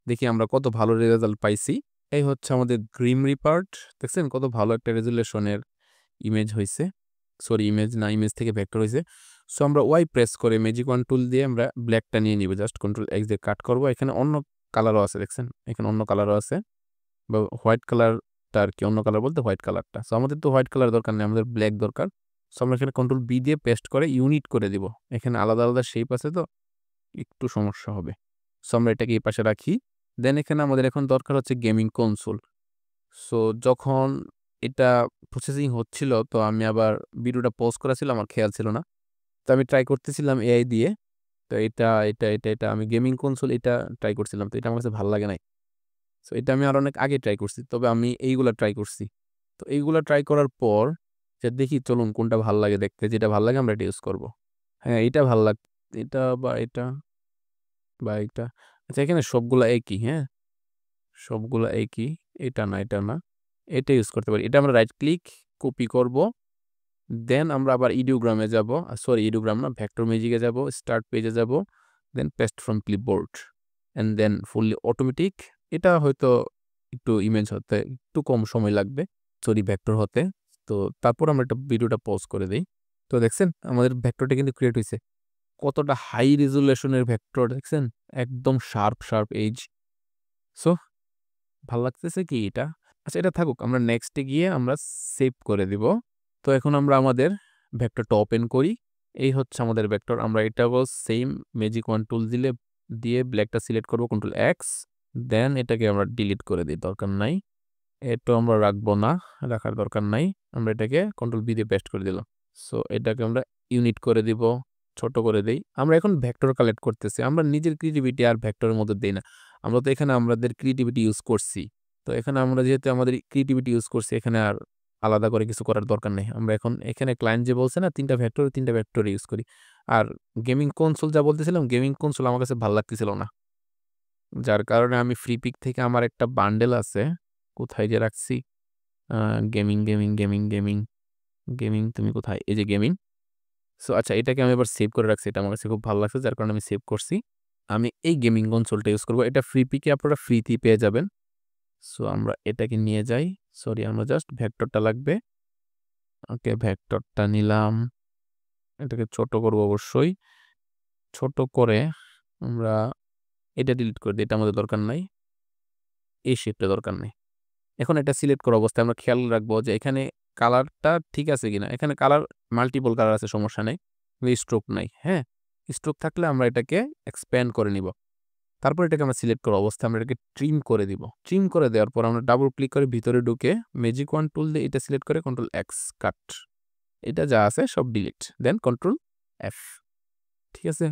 [SPEAKER 1] দেখি আমরা কত ভালো রেজাল্ট পাইছি। এই হচ্ছে আমাদের গ্রিম রিপার্ট, দেখছেন কত ভালো একটা রেজুলেশনের ইমেজ হয়েছে। সরি, ইমেজ না, ইমেজ থেকে ভেক্টর হয়েছে। সো আমরা ওয়াই প্রেস করে ম্যাজিক ওয়ান টুল দিয়ে আমরা ব্ল্যাকটা নিয়ে নিব, জাস্ট কন্ট্রোল এক্স দিয়ে কাট করব। এখানে অন্য কালারও আছে, দেখছেন এখানে অন্য কালারও আছে, বা হোয়াইট কালারটা আর কি, অন্য কালার বলতে হোয়াইট কালারটা। সো আমাদের তো হোয়াইট কালার দরকার নেই, আমাদের ব্ল্যাক দরকার। সো আমরা এখানে কন্ট্রোল বি দিয়ে পেস্ট করে ইউনিট করে দিব। এখানে আলাদা আলাদা শেপ আছে তো একটু সমস্যা হবে। সো আমরা এটাকে এই পাশে রাখি। দেন এখানে আমাদের এখন দরকার হচ্ছে গেমিং কনসোল। সো যখন এটা প্রসেসিং হচ্ছিল, তো আমি আবার ভিডিওটা পজ করা ছিল, আমার খেয়াল ছিল না, তো আমি ট্রাই করতেছিলাম এআই দিয়ে। তো এটা আমি গেমিং কনসোল এটা ট্রাই করছিলাম, তো এটা আমার কাছে ভালো লাগে নাই। সো এটা আমি আর অনেক আগে ট্রাই করছি, তবে আমি এইগুলা ট্রাই করছি। তো এইগুলা ট্রাই করার পর যে দেখি, চলুন কোনটা ভালো লাগে দেখতে, যেটা ভালো লাগে আমরা এটা ইউজ করবো। হ্যাঁ, এটা ভালো লাগ, এটা বা এটা বা এটা। আচ্ছা, এখানে সবগুলা একই, হ্যাঁ সবগুলা একই, এটা না এটা না, এটা ইউজ করতে পারি। এটা আমরা রাইট ক্লিক কপি করব, দেন আমরা আবার ইডিওগ্রামে যাব, সরি ইডিওগ্রাম না, ভেক্টর ম্যাজিকে যাব, স্টার্ট পেজে যাব, then paste from clipboard and then fully automatic. এটা হয়তো একটু ইমেজ হতে একটু কম সময় লাগবে, সরি ভেক্টর হতে। তো তারপর আমরা একটা ভিডিওটা পজ করে দিই। তো দেখছেন আমাদের ভেক্টরটা কিন্তু ক্রিয়েট হয়েছে। কতটা হাই রেজুলেশনের ভেক্টর দেখছেন, একদম শার্প শার্প এজ। সো ভাল লাগতেছে কি এটা? আচ্ছা এটা থাকুক, আমরা নেক্সটে গিয়ে আমরা সেভ করে দিব। তো এখন আমরা আমাদের ভেক্টরটা ওপেন করি। এই হচ্ছে আমাদের ভেক্টর। আমরা এটাও সেম ম্যাজিক ওয়ান টুল দিয়ে ব্ল্যাকটা সিলেক্ট করব, কন্ট্রোল এক্স, দেন এটাকে আমরা ডিলিট করে দিই, দরকার নাই। এটা আমরা রাখবো না, রাখার দরকার নাই। আমরা এটাকে কন্ট্রোল বি দিয়ে পেস্ট করে দিলাম। সো এটাকে আমরা ইউনিট করে দিব, ছোট করে দিই। আমরা এখন ভেক্টর কালেক্ট করতেছি, আমরা নিজের ক্রিয়েটিভিটি আর ভেক্টরের মধ্যে দিই না। আমরা তো এখানে আমাদের ক্রিয়েটিভিটি ইউজ করছি। তো এখানে আমরা যেহেতু আমাদের ক্রিয়েটিভিটি ইউজ করছি, এখানে আর আলাদা করে কিছু করার দরকার নেই। আমরা এখন এখানে ক্লায়েন্ট যে বলছে না তিনটা ভেক্টর ইউজ করি। আর গেমিং কনসোল যা বলতেছিলাম, গেমিং কনসোল আমার কাছে ভালো লাগতেছিল না, যার কারণে আমি ফ্রি পিক থেকে আমার একটা বান্ডেল আছে, কোথায় যে রাখছি, gaming gaming gaming gaming gaming তুমি কোথায়, এই যে গেমিং। সো আচ্ছা এটাকে আমি এবার সেভ করে রাখছি, এটা আমার কাছে খুব ভালো লাগছে, যার কারণে আমি সেভ করছি। আমি এই গেমিং কনসোলটা ইউজ করবো, এটা ফ্রি পিকে আপনারা ফ্রিতেই পেয়ে যাবেন। সো আমরা এটাকে নিয়ে যাই, সরি আমরা জাস্ট ভেক্টরটা লাগবে। ওকে ভেক্টরটা নিলাম, এটাকে ছোট করব অবশ্যই, ছোট করে আমরা এটা ডিলিট করে দিই, এটা আমাদের দরকার নাই, এই শেপটা দরকার নেই। এখন এটা সিলেক্ট করা অবস্থায় আমরা খেয়াল রাখবো যে এখানে কালারটা ঠিক আছে কিনা। এখানে কালার মাল্টিপল কালার আছে, সমস্যা নেই, স্ট্রোক নাই। হ্যাঁ, স্ট্রোক থাকলে আমরা এটাকে এক্সপ্যান্ড করে নিব। তারপর এটাকে আমরা সিলেক্ট করা অবস্থায় আমরা এটাকে ট্রিম করে দিব। ট্রিম করে দেওয়ার পর আমরা ডাবল ক্লিক করে ভিতরে ঢুকে ম্যাজিক ওয়ান টুল দিয়ে এটা সিলেক্ট করে কন্ট্রোল এক্স কাট, এটা যা আছে সব ডিলিট, দেন কন্ট্রোল এফ। ঠিক আছে,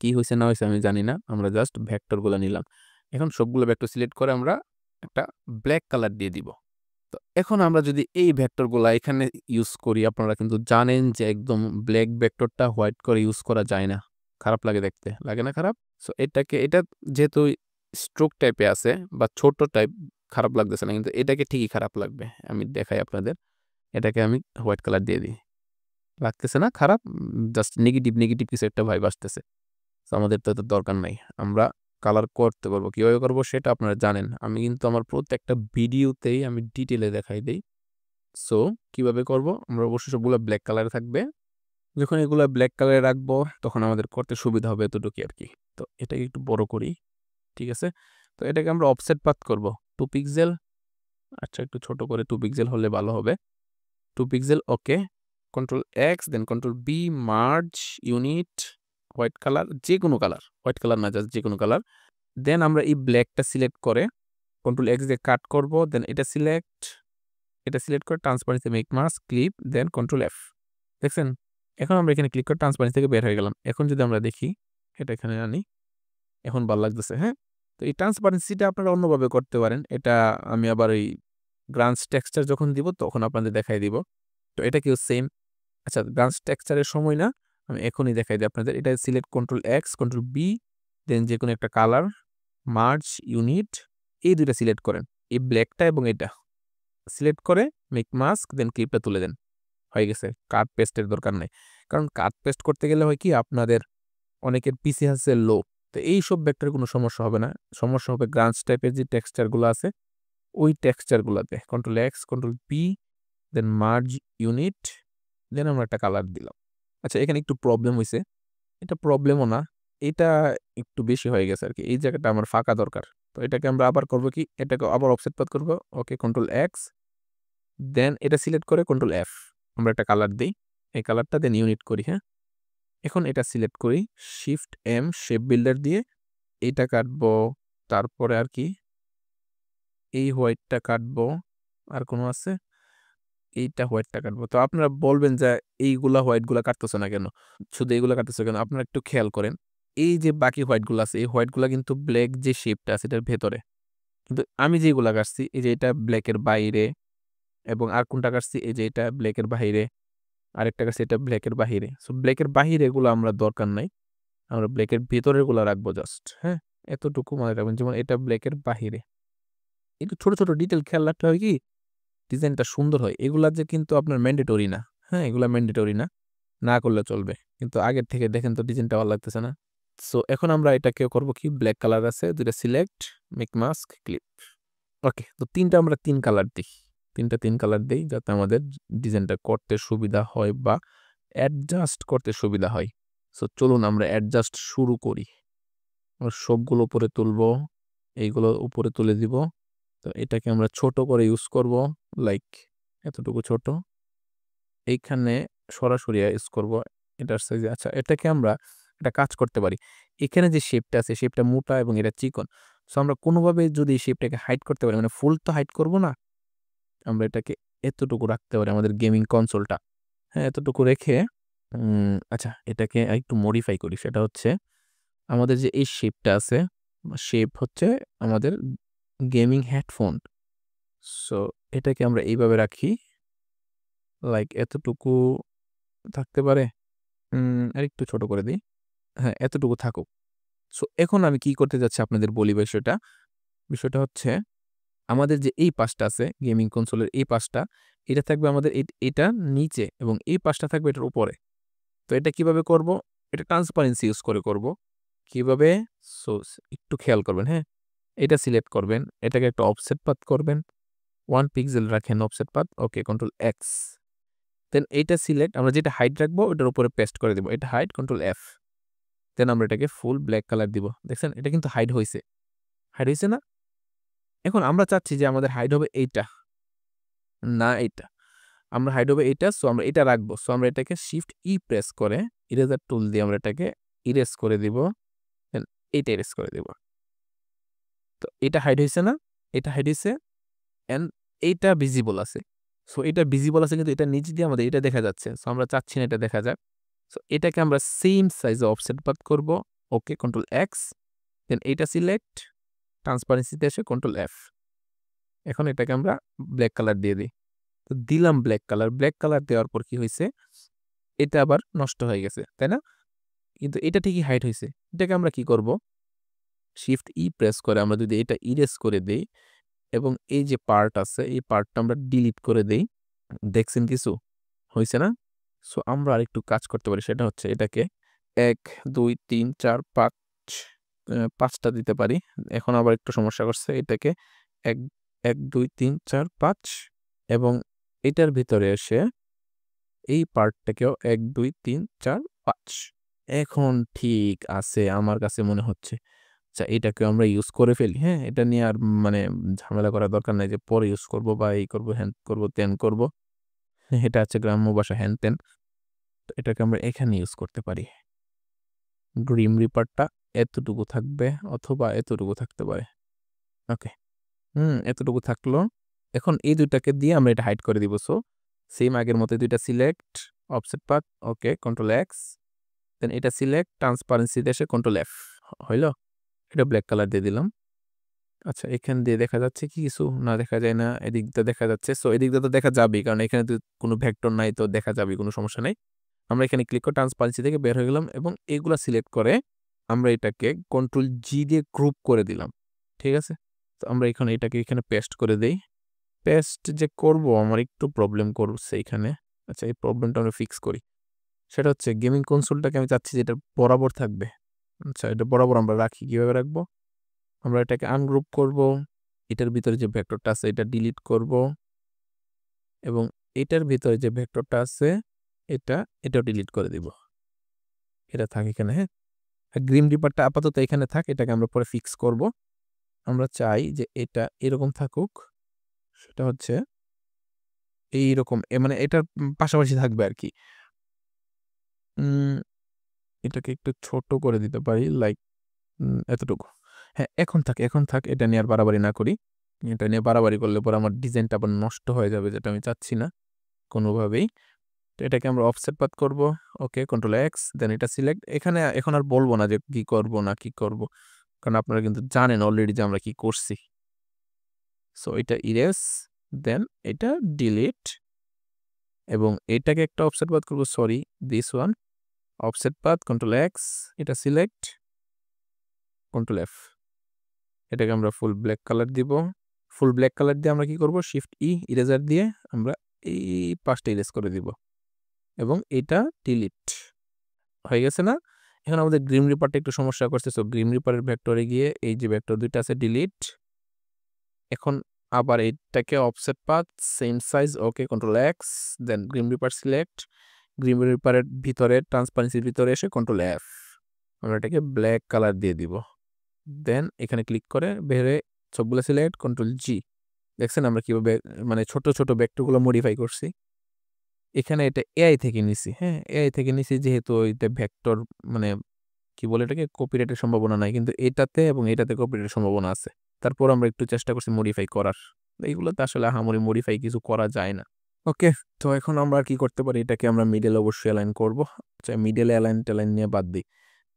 [SPEAKER 1] কি হয়েছে না হয়েছে আমি জানি না, আমরা জাস্ট ভেক্টরগুলো নিলাম। এখন সবগুলো ভেক্টর সিলেক্ট করে আমরা একটা ব্ল্যাক কালার দিয়ে দিব। তো এখন আমরা যদি এই ভেক্টরগুলা এখানে ইউজ করি, আপনারা কিন্তু জানেন যে একদম ব্ল্যাক ভেক্টরটা হোয়াইট করে ইউজ করা যায় না, খারাপ লাগে দেখতে, লাগে না খারাপ? সো এটা যেহেতু স্ট্রোক টাইপে আছে বা ছোট টাইপ, খারাপ লাগতেছে না, কিন্তু এটাকে ঠিকই খারাপ লাগবে। আমি দেখাই আপনাদের, এটাকে আমি হোয়াইট কালার দিয়ে দিই, লাগতেছে না খারাপ, জাস্ট নেগেটিভ নেগেটিভ কিছু একটা ভাইব আসতেছে। তো আমাদের তো দরকার নাই, আমরা কালার করতে পারবো, কীভাবে করবো সেটা আপনারা জানেন। আমি কিন্তু আমার প্রত্যেকটা ভিডিওতেই আমি ডিটেলে দেখাই দিই। সো কিভাবে করব, আমরা অবশ্যই সবগুলো ব্ল্যাক কালারে থাকবে। যখন এগুলো ব্ল্যাক কালারে রাখবো তখন আমাদের করতে সুবিধা হবে, এতটুকু আর কি। তো এটাকে একটু বড় করি, ঠিক আছে। তো এটাকে আমরা অফসেট পাথ করব 2 পিক্সেল। আচ্ছা একটু ছোট করে 2 পিক্সেল হলে ভালো হবে, 2 pixel. Okay, control X then control B, merge unit, white colour, যে কোনো কালার, হোয়াইট কালার না জাস্ট যে কোনো কালার। দেন আমরা এই ব্ল্যাকটা সিলেক্ট করে কন্ট্রোল এক্স দিয়ে কাট করব, দেন এটা সিলেক্ট করে ট্রান্সপারেন্সি মেক মাস্ক ক্লিপ, দেন কন্ট্রোল এফ। দেখছেন, এখন আমরা এখানে ক্লিক করে ট্রান্সপারেন্সি থেকে বের হয়ে গেলাম। এখন যদি আমরা দেখি, এটা এখানে আনি, এখন ভালো লাগতেছে। হ্যাঁ, তো এই ট্রান্সপারেন্সিটা আপনারা অন্যভাবে করতে পারেন, এটা আমি আবার ওই গ্রান্স টেক্সচার যখন দিব তখন আপনাদের দেখাই দিব। তো এটা কেউ সেম, আচ্ছা গ্রান্স টেক্সচারের সময় না, আমি এখনই দেখাই দিই আপনাদের। এটা select control X control B, then যে কোনো একটা কালার, মার্জ ইউনিট, এই দুইটা সিলেক্ট করেন, এই ব্ল্যাকটা এবং এটা সিলেক্ট করে মেক মাস্ক, দেন ক্লিপটা তুলে দেন, হয়ে গেছে। কাট পেস্টের দরকার নেই, কারণ কাট পেস্ট করতে গেলে হয় কি, আপনাদের অনেকের পিসি আছে লো, তো এই সব ভেক্টরের কোনো সমস্যা হবে না। সমস্যা হবে গ্রান্স টাইপের যে টেক্সচারগুলো আছে ওই টেক্সচারগুলোতে। কন্ট্রোল এক্স কন্ট্রোল পি, দেন মার্জ ইউনিট, দেন আমরা একটা কালার দিলাম। আচ্ছা এখানে একটু প্রবলেম হয়েছে, এটা প্রবলেমও না, এটা একটু বেশি হয়ে গেছে আর কি, এই জায়গাটা আমার ফাঁকা দরকার। তো এটাকে আমরা আবার করবো কি, এটাকে আবার অফসেট পাথ করবো। ওকে, কন্ট্রোল এক্স, দেন এটা সিলেক্ট করে কন্ট্রোল এফ, আমরা একটা কালার দিই, এই কালারটা দেন ইউনিট করি। হ্যাঁ, এখন এটা সিলেক্ট করি, শিফট এম শেপ বিল্ডার দিয়ে এইটা কাটবো। তারপরে আর কি, এই হোয়াইটটা কাটবো, আর কোনো আছে, এইটা হোয়াইটটা কাটবো। তো আপনারা বলবেন যে এইগুলা হোয়াইটগুলা কাটতেছে না কেন, শুধু এইগুলা কাটতেছে কেন? আপনারা একটু খেয়াল করেন, এই যে বাকি হোয়াইটগুলো আছে, এই হোয়াইটগুলা কিন্তু ব্ল্যাক যে শেপটা আছে এটার ভেতরে, কিন্তু আমি যেগুলা কাটছি এই যে এটা ব্ল্যাকের বাইরে, এবং আর কোনটা কাটছি এই যে এটা ব্ল্যাকের বাহিরে, আরেকটা কাটছি এটা ব্ল্যাকের বাহিরে। সো ব্ল্যাকের বাহিরে এগুলো আমরা দরকার নাই, আমরা ব্ল্যাকের ভেতরের গুলা রাখবো জাস্ট। হ্যাঁ, এতটুকু মনে রাখবেন, যেমন এটা ব্ল্যাকের বাহিরে। একটু ছোট ছোট ডিটেল খেয়াল রাখলে হয় কি, ডিজাইনটা সুন্দর হয়, এগুলা যে কিন্তু আপনার ম্যান্ডেটরি না। হ্যাঁ, এগুলা ম্যান্ডেটরি না, না করলে চলবে। কিন্তু আগের থেকে দেখেন তো ডিজাইনটা ভালো লাগতেছে না? সো এখন আমরা এটাকে করব কি, ব্ল্যাক কালার আছে, দুইটা সিলেক্ট, মেক মাস্ক, ক্লিপ। ওকে, তো তিনটা আমরা 3 কালার দিই। 3 কালার দেই যাতে আমাদের ডিজাইনটা করতে সুবিধা হয় বা অ্যাডজাস্ট করতে সুবিধা হয়। সো চলুন আমরা অ্যাডজাস্ট শুরু করি। আমরা সবগুলো উপরে তুলবো, এইগুলো উপরে তুলে দিব। তো এটাকে আমরা ছোট করে ইউজ করব, লাইক এতটুকু ছোট। এইখানে সরাসরি ইউজ করব এটার সাইজে। আচ্ছা, এটাকে আমরা একটা কাজ করতে পারি। এখানে যে শেপটা আছে, শেপটা মোটা এবং এটা চিকন। সো আমরা কোনোভাবে যদি শেপটাকে হাইড করতে পারি, মানে ফুল তো হাইড করব না, আমরা এটাকে এতটুকু রাখতে পারি আমাদের গেমিং কনসোলটা। হ্যাঁ, এতটুকু রেখে আচ্ছা এটাকে আরেকটু মডিফাই করি। সেটা হচ্ছে আমাদের যে এই শেপটা আছে, শেপ হচ্ছে আমাদের গেমিং হেডফোন। সো এটাকে আমরা এইভাবে রাখি, লাইক এতটুকু থাকতে পারে। আরেকটু ছোট করে দিই। হ্যাঁ, এতটুকু থাকুক। সো এখন আমি কি করতে যাচ্ছি আপনাদের বলি বিষয়টা। বিষয়টা হচ্ছে আমাদের যে এই পাশটা আছে গেমিং কনসোলের এই পাশটা, এটা থাকবে আমাদের এটা নিচে এবং এই পাশটা থাকবে এটার উপরে। তো এটা কিভাবে করব? এটা ট্রান্সপারেন্সি ইউজ করে করব। কিভাবে? সো একটু খেয়াল করবেন, হ্যাঁ? এটা সিলেক্ট করবেন, এটাকে একটা অফসেট পাথ করবেন। 1 পিক্সেল রাখেন অফসেট পাথ। ওকে, কন্ট্রোল এক্স। দেন এইটা সিলেক্ট, আমরা যেটা হাইট রাখবো ওটার উপরে পেস্ট করে দিব। এটা হাইট, কন্ট্রোল এফ। দেন আমরা এটাকে ফুল ব্ল্যাক কালার দিব। দেখছেন? এটা কিন্তু হাইড হইছে। হাইড হইছে না? এখন আমরা চাচ্ছি যে আমাদের হাইড হবে এইটা, না এইটা। আমরা হাইড হবে এইটা, সো আমরা এটা রাখবো। সো আমরা এটাকে শিফট ই প্রেস করে ইরেজার টুল দিয়ে আমরা এটাকে ইরেজ করে দিব। দেন এইটা ইরেজ করে দিব। তো এটা হাইড হইছে না? এটা হাইড হইছে এন্ড এইটা ভিজিবল আছে। সো এটা ভিজিবল আছে কিন্তু এটা নিচ দিয়ে আমাদের এটা দেখা যাচ্ছে। সো আমরা চাচ্ছি না এটা দেখা যাক। সো এটাকে আমরা সেম সাইজে অফসেট পাথ করব। ওকে, কন্ট্রোল এক্স। দেন এইটা সিলেক্ট, ট্রান্সপারেন্সিতে এসে কন্ট্রোল এফ। এখন এটাকে আমরা ব্ল্যাক কালার দিয়ে দিই। তো দিলাম ব্ল্যাক কালার। ব্ল্যাক কালার দেওয়ার পর কি হইছে? এটা আবার নষ্ট হয়ে গেছে, তাই না? কিন্তু এটা ঠিকই হাইড হইছে। এটাকে আমরা কি করব? শিফট ই প্রেস করে আমরা যদি এটা ইরেজ করে দেই এবং এই যে পার্ট আছে এই পার্টটা আমরা ডিলিট করে দেই। দেখছেন কিছু? হইছে না? সো আমরা আরেকটু কাজ করতে পারি। সেটা হচ্ছে এটাকে ১, ২, ৩, ৪, ৫ ৫টা দিতে পারি। এখন আবার একটু সমস্যা করছে। এটাকে ১, ১, ২, ৩, ৪, ৫ এবং এটার ভিতরে এসে এই পার্টটাকেও ১, ২, ৩, ৪, ৫। এখন ঠিক আছে আমার কাছে মনে হচ্ছে। আচ্ছা, এটাকেও আমরা ইউজ করে ফেলি, হ্যাঁ? এটা নিয়ে আর মানে ঝামেলা করার দরকার নাই যে পরে ইউজ করব বা এই করব, হ্যান করব, ত্যান করব। এটা হচ্ছে গ্রাম্য ভাষা হ্যান-ত্যান। তো এটাকে আমরা এখানে ইউজ করতে পারি। গ্রিম রিপারটা এতটুকু থাকবে অথবা এতটুকু থাকতে পারে। ওকে। এতটুকু থাকলো। এখন এই ২ টাকে দিয়ে আমরা এটা হাইড করে দিব। সো সেম আগের মতো ২ টা সিলেক্ট, অফসেট পাথ, ওকে, কন্ট্রোল এক্স। দেন এটা সিলেক্ট, ট্রান্সপারেন্সিতে এসে কন্ট্রোল এফ। হইল? এটা ব্ল্যাক কালার দিয়ে দিলাম। আচ্ছা, এখান দিয়ে দেখা যাচ্ছে কি কিছু? না, দেখা যায় না। এদিক দিয়ে দেখা যাচ্ছে। সো এদিক দিয়ে তো দেখা যাবেই। কারণ এখানে তো কোনো ভেক্টর নাই, তো দেখা যাবেই, কোনো সমস্যা নাই। আমরা এখানে ক্লিক করে ট্রান্সপারেন্সি থেকে বের হয়ে গেলাম এবং এগুলা সিলেক্ট করে আমরা এটাকে কন্ট্রোল জি দিয়ে গ্রুপ করে দিলাম। ঠিক আছে? তো আমরা এখানে এটাকে এখানে পেস্ট করে দেই। পেস্ট যে করব আমার একটু প্রবলেম করছে এখানে। আচ্ছা, এই প্রবলেমটা আমরা ফিক্স করি। সেটা হচ্ছে গেমিং কনসোলটাকে আমি চাচ্ছি যে এটা বরাবর থাকবে। আচ্ছা, এটা বরাবর আমরা রাখি। কিভাবে রাখবো? আমরা এটাকে আনগ্রুপ করব। এটার ভিতরে যে ভেক্টরটা আছে এটা ডিলিট করব এবং এটার ভিতরে যে ভেক্টরটা আছে এটাও ডিলিট করে দিব। এটা থাক এখানে, হ্যাঁ? গ্রিন রিপারটা আপাতত এখানে থাক, এটাকে আমরা পরে ফিক্স করব। আমরা চাই যে এটা এরকম থাকুক। সেটা হচ্ছে এইরকম, মানে এটার পাশাপাশি থাকবে আরকি। উম এটাকে একটু ছোট করে দিতে পারি, লাইক এতটুকু। হ্যাঁ, এখন থাক, এখন থাক। এটা নিয়ে আর বাড়াবাড়ি না করি। এটা নিয়ে বাড়াবাড়ি করলে পরে আমার ডিজাইনটা আবার নষ্ট হয়ে যাবে, যেটা আমি চাচ্ছি না কোনোভাবেই। তো এটাকে আমরা অফসেট পাথ করব। ওকে, কন্ট্রোল এক্স। দেন এটা সিলেক্ট। এখানে এখন আর বলব না যে কি করব না কি করব। কারণ আপনারা কিন্তু জানেন অলরেডি যে আমরা কি করছি। সো এটা ইরেজ, দেন এটা ডিলিট এবং এটাকে একটা অফসেট পাথ করব, sorry, this one. Offset path, control x, এটা সিলেক্ট, কন্ট্রোল এফ। এটাকে আমরা ফুল ব্ল্যাক কালার দিব। ফুল ব্ল্যাক কালার দিয়ে আমরা কি করব, শিফট ই ইরেজার দিয়ে আমরা এই পাশটা ইরেজ করে দিব এবং এটা ডিলিট হয়ে গেছে না। এখন আমাদের গ্রিম রিপারটা একটু সমস্যা করছে, সো গ্রিম রিপারের ভেক্টরে গিয়ে এই যে ভেক্টর দুইটা আছে ডিলিট। এখন আবার এটাকে অফসেট পাথ সেম সাইজ, ওকে, কন্ট্রোল এক্স, দেন গ্রিম রিপার সিলেক্ট, গ্রিম রিপারের ভিতরে ট্রান্সপারেন্সির ভিতরে এসে কন্ট্রোল এফ, আমরা এটাকে ব্ল্যাক কালার দিয়ে দিব। দেন এখানে ক্লিক করে বেরে সবগুলো সিলেক্ট, কন্ট্রোল জি। দেখছেন আমরা কিভাবে মানে ছোট ছোট ভেক্টরগুলো মডিফাই করছি। এখানে এটা এআই থেকে নিছি, হ্যাঁ এআই থেকে নিছি যেহেতু এটা ভেক্টর মানে কি বলে এটাকে কপিরাইটের সম্ভাবনা নাই, কিন্তু এটাতে এবং এটাতে কপিরাইটের সম্ভাবনা আছে। তারপর আমরা একটু চেষ্টা করছি মডিফাই করার, এইগুলোতে আসলে আহামরি মডিফাই কিছু করা যায় না। ওকে, তো এখন আমরা আর কি করতে পারি, এটাকে আমরা মিডল অবশ্যই অ্যালাইন করব। আচ্ছা মিডলে অ্যালাইন ট্যালাইন নিয়ে বাদ দিই,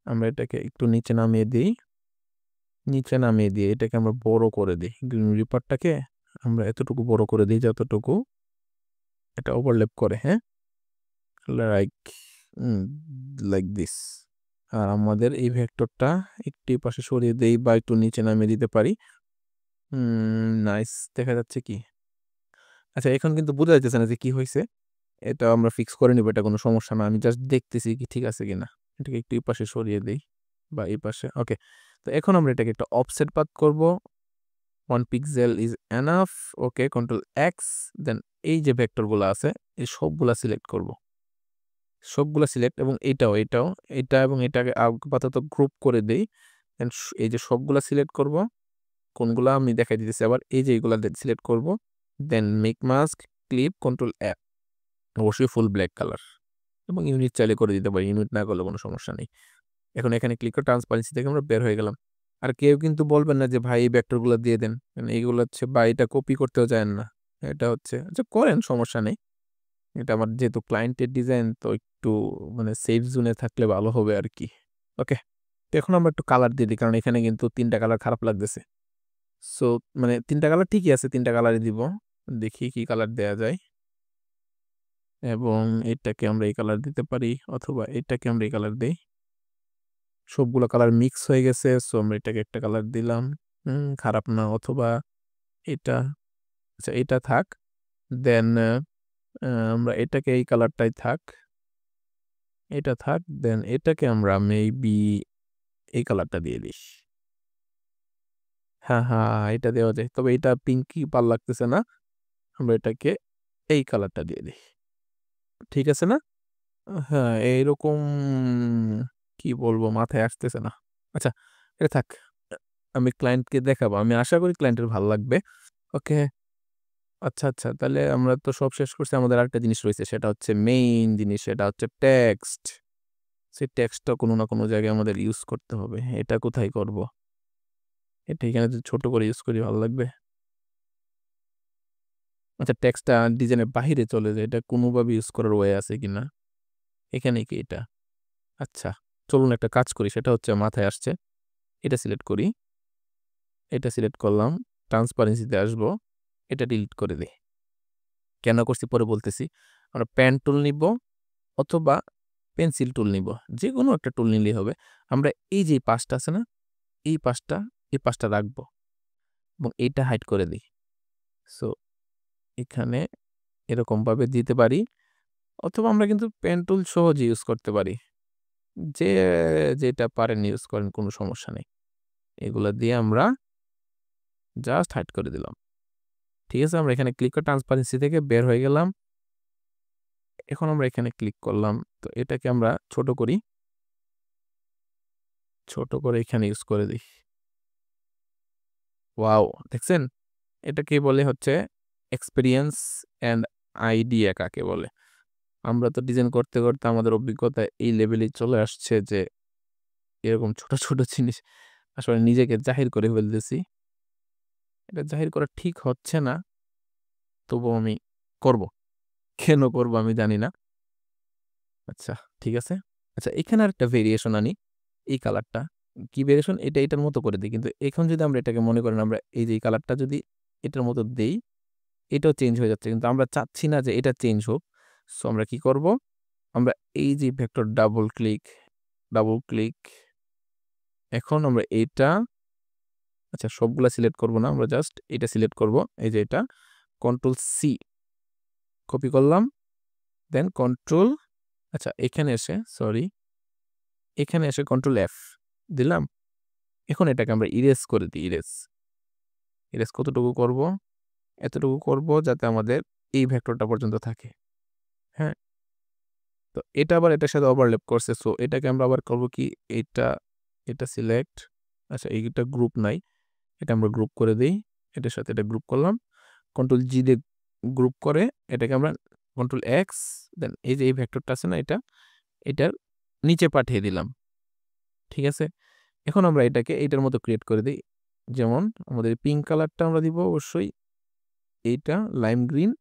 [SPEAKER 1] আমরা এটাকে একটু নিচে নামিয়ে দিই, নিচে নামিয়ে দিয়ে এটাকে আমরা বড় করে দিই, গ্রিন রিপারটাকে আমরা এতটুকু বড় করে দিই যতটুকু এটা ওভারল্যাপ করে, হ্যাঁ লাইক লাইক দিস। আর আমাদের এই ভেক্টরটা একটু পাশে সরিয়ে দেই বা একটু নিচে নামিয়ে দিতে পারি। নাইস, দেখা যাচ্ছে কি। আচ্ছা এখন কিন্তু বোঝা যাচ্ছে না যে কি হয়েছে, এটা আমরা ফিক্স করে নিব, এটা কোনো সমস্যা না, আমি জাস্ট দেখতেছি কি ঠিক আছে কিনা। এটাকে একটু এই পাশে সরিয়ে দিই বা এই পাশে, ওকে। তো এখন আমরা এটাকে একটা অফসেট পাথ করব, 1 pixel is enough, okay, control X, then এই যে ভেক্টরগুলো আছে এই সবগুলা সিলেক্ট করব, সবগুলা সিলেক্ট, এবং এটাও এটা এবং এটাকে আপাতত গ্রুপ করে দেই। দেন এই যে সবগুলা সিলেক্ট করব, কোনগুলা আমি দেখাই দিতেছি আবার, এই যে এইগুলা সিলেক্ট করব, then make mask, clip, control F, অবশ্যই ফুল ব্ল্যাক কালার, এবং ইউনিট চাইলে করে দিতে পারি, ইউনিট না করলে কোনো সমস্যা নেই। এখন এখানে ক্লিক করে ট্রান্সপারেন্সি থেকে আমরা বের হয়ে গেলাম। আর কেউ কিন্তু বলবেন না যে ভাই এই ভেক্টরগুলো দিয়ে দেন, এইগুলো হচ্ছে বা এটা কপি করতেও যায় না, এটা হচ্ছে আচ্ছা করেন সমস্যা নেই। এটা আমার যেহেতু ক্লায়েন্টের ডিজাইন তো একটু মানে সেফ জোনে থাকলে ভালো হবে আর কি। ওকে, তো এখন আমরা একটু কালার দিয়ে দিই, কারণ এখানে কিন্তু 3টা কালার খারাপ লাগতেছে। সো মানে 3টা কালার ঠিকই আছে, 3টা কালারই দিব, দেখি কি কালার দেয়া যায়। এবং এটাকে আমরা এই কালার দিতে পারি অথবা এটাকে আমরা এই কালার দিই, সবগুলো কালার মিক্স হয়ে গেছে, সো আমরা এটাকে একটা কালার দিলাম, খারাপ না। অথবা এটা, আচ্ছা এটা থাক, দেন আমরা এটাকে এই কালারটাই থাক, এটা থাক, দেন এটাকে আমরা মেবি এই কালারটা দিয়ে দিই। হ্যাঁ হ্যাঁ এটা দেওয়া যায়, তবে এটা পিঙ্কি ভাল লাগতেছে না, আমরা এটাকে এই কালারটা দিয়ে দিই, ঠিক আছে না? হ্যাঁ এইরকম, কি বলবো মাথায় আসতেছে না। আচ্ছা এটা থাক, আমি ক্লায়েন্টকে দেখাবো, আমি আশা করি ক্লায়েন্টের ভালো লাগবে। ওকে, আচ্ছা আচ্ছা তাহলে আমরা তো সব শেষ করছি, আমাদের আরেকটা জিনিস রয়েছে, সেটা হচ্ছে মেইন জিনিস, সেটা হচ্ছে টেক্সট। সেই টেক্সটটা কোনো না কোনো জায়গায় আমাদের ইউজ করতে হবে, এটা কোথায় করব? এটা এখানে যদি ছোট করে ইউজ করি ভালো লাগবে। আচ্ছা টেক্সটটা ডিজাইনের বাহিরে চলে যায়, এটা কোনোভাবে ইউজ করার ওয়ে আছে কিনা, এখানে কি এটা? আচ্ছা চলুন একটা কাজ করি, সেটা হচ্ছে মাথায় আসছে, এটা সিলেক্ট করি, এটা সিলেক্ট করলাম, ট্রান্সপারেন্সিতে আসবো, এটা ডিলিট করে দিই। কেন করছি পরে বলতেছি। আমরা পেন টুল নিব অথবা পেন্সিল টুল নিব, যে কোনো একটা টুল নিলেই হবে। আমরা এই যে পাশটা আছে না, এই পাশটা রাখবো এবং এইটা হাইড করে দিই। সো এখানে এরকমভাবে দিতে পারি, অথবা আমরা কিন্তু পেন টুল সহজে ইউজ করতে পারি, যে যেটা পারেন ইউজ করেন, কোনো সমস্যা নেই। এগুলা দিয়ে আমরা জাস্ট হাইড করে দিলাম, ঠিক আছে। আমরা এখানে ক্লিক করে ট্রান্সপারেন্সি থেকে বের হয়ে গেলাম। এখন আমরা এখানে ক্লিক করলাম, তো এটাকে আমরা ছোট করি, ছোট করে এখানে ইউজ করে দিই। ওয়াও, দেখছেন এটাকে বলে হচ্ছে এক্সপেরিয়েন্স অ্যান্ড আইডিয়া কাকে বলে। আমরা তো ডিজাইন করতে করতে আমাদের অভিজ্ঞতা এই লেভেলে চলে আসছে যে এরকম ছোট ছোট জিনিস আসলে নিজেকে জাহির করে ফেলতেছি। এটা জাহির করা ঠিক হচ্ছে না, তবুও আমি করব, কেন করব আমি জানি না। আচ্ছা ঠিক আছে। আচ্ছা এখানে আরেকটা ভেরিয়েশন আনি, এই কালারটা কি ভেরিয়েশন, এটা এটার মতো করে দিই, কিন্তু এখন যদি আমরা এটাকে মনে করেন আমরা এই যে এই কালারটা যদি এটার মতো দেই, এটাও চেঞ্জ হয়ে যাচ্ছে, কিন্তু আমরা চাচ্ছি না যে এটা চেঞ্জ হোক। সো আমরা কি করব, আমরা এই যে ভেক্টর ডাবল ক্লিক, এখন আমরা এটা আচ্ছা সবগুলা সিলেক্ট করব না, আমরা জাস্ট এটা সিলেক্ট করব, এই যে এটা কন্ট্রোল সি কপি করলাম, দেন কন্ট্রোল, আচ্ছা এখানে এসে এখানে এসে কন্ট্রোল এফ দিলাম। এখন এটাকে আমরা ইরেজ করে দিই, ইরেজ কতটুকু করব, এতটুকু করব যাতে আমাদের এই ভেক্টরটা পর্যন্ত থাকে। হ্যাঁ, তো এটা আবার এটার সাথে ওভারল্যাপ করছে, সো এটাকে আমরা আবার করব কি, এটা সিলেক্ট, আচ্ছা এইটা গ্রুপ নাই, এটা আমরা গ্রুপ করে দিই, এটার সাথে এটা গ্রুপ করলাম, কন্ট্রোল জি দিয়ে গ্রুপ করে এটাকে আমরা কন্ট্রোল এক্স, দেন এই যে এই ভেক্টরটা আছে না, এটার নিচে পাঠিয়ে দিলাম। ঠিক আছে, এখন আমরা এটাকে এইটার মতো ক্রিয়েট করে দিই, যেমন আমাদের পিঙ্ক কালারটা আমরা দিব অবশ্যই এইটা লাইম গ্রিন,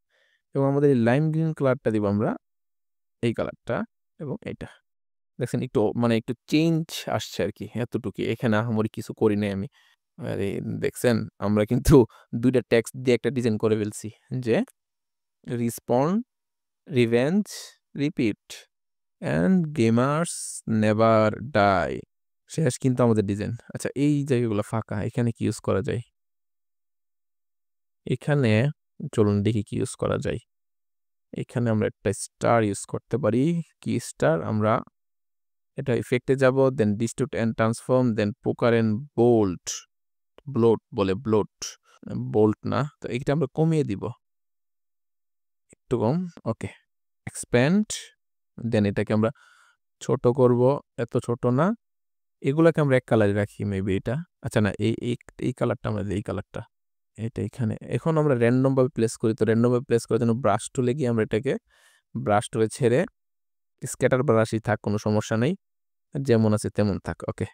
[SPEAKER 1] এবং আমাদের এই লাইম গ্রিন কালারটা দিব আমরা এই কালারটা, এবং এইটা দেখছেন একটু মানে একটু চেঞ্জ আসছে আর কি, এতটুকু, এখানে আহামরি কিছু করি নাই আমি। আরে দেখছেন আমরা কিন্তু দুইটা টেক্সট দিয়ে একটা ডিজাইন করে ফেলছি, যে respond, revenge, repeat and gamers never die, শেষ কিন্তু আমাদের ডিজাইন। আচ্ছা এই জায়গাগুলো ফাঁকা, এখানে কি ইউজ করা যায়, এখানে চলুন দেখি কি ইউজ করা যায়। এখানে আমরা একটা স্টার ইউজ করতে পারি, কি স্টার, আমরা এটা ইফেক্টে যাব, দেন ডিস্টোর্ট এন্ড ট্রান্সফর্ম, দেন পোকার এন্ড বোল্ট, বলে বোল্ট না, তো এইটা আমরা কমিয়ে দিব একটু কম, ওকে, এক্সপ্যান্ড, দেন এটাকে আমরা ছোট করব, এত ছোট না, এগুলাকে আমরা এক কালারে রাখি মেবি এটা, আচ্ছা না এই কালারটা আমরা এই কালারটা, এটা এখানে, এখন আমরা র্যান্ডম ভাবে প্লেস করি, তো র্যান্ডম ভাবে প্লেস করার জন্য ব্রাশ টুলে গিয়ে আমরা এটাকে ব্রাশ টুলে ছেড়ে স্ক্যাটার ব্রাশই থাক, কোনো সমস্যা নেই, যেমন আছে তেমন থাক, ওকে।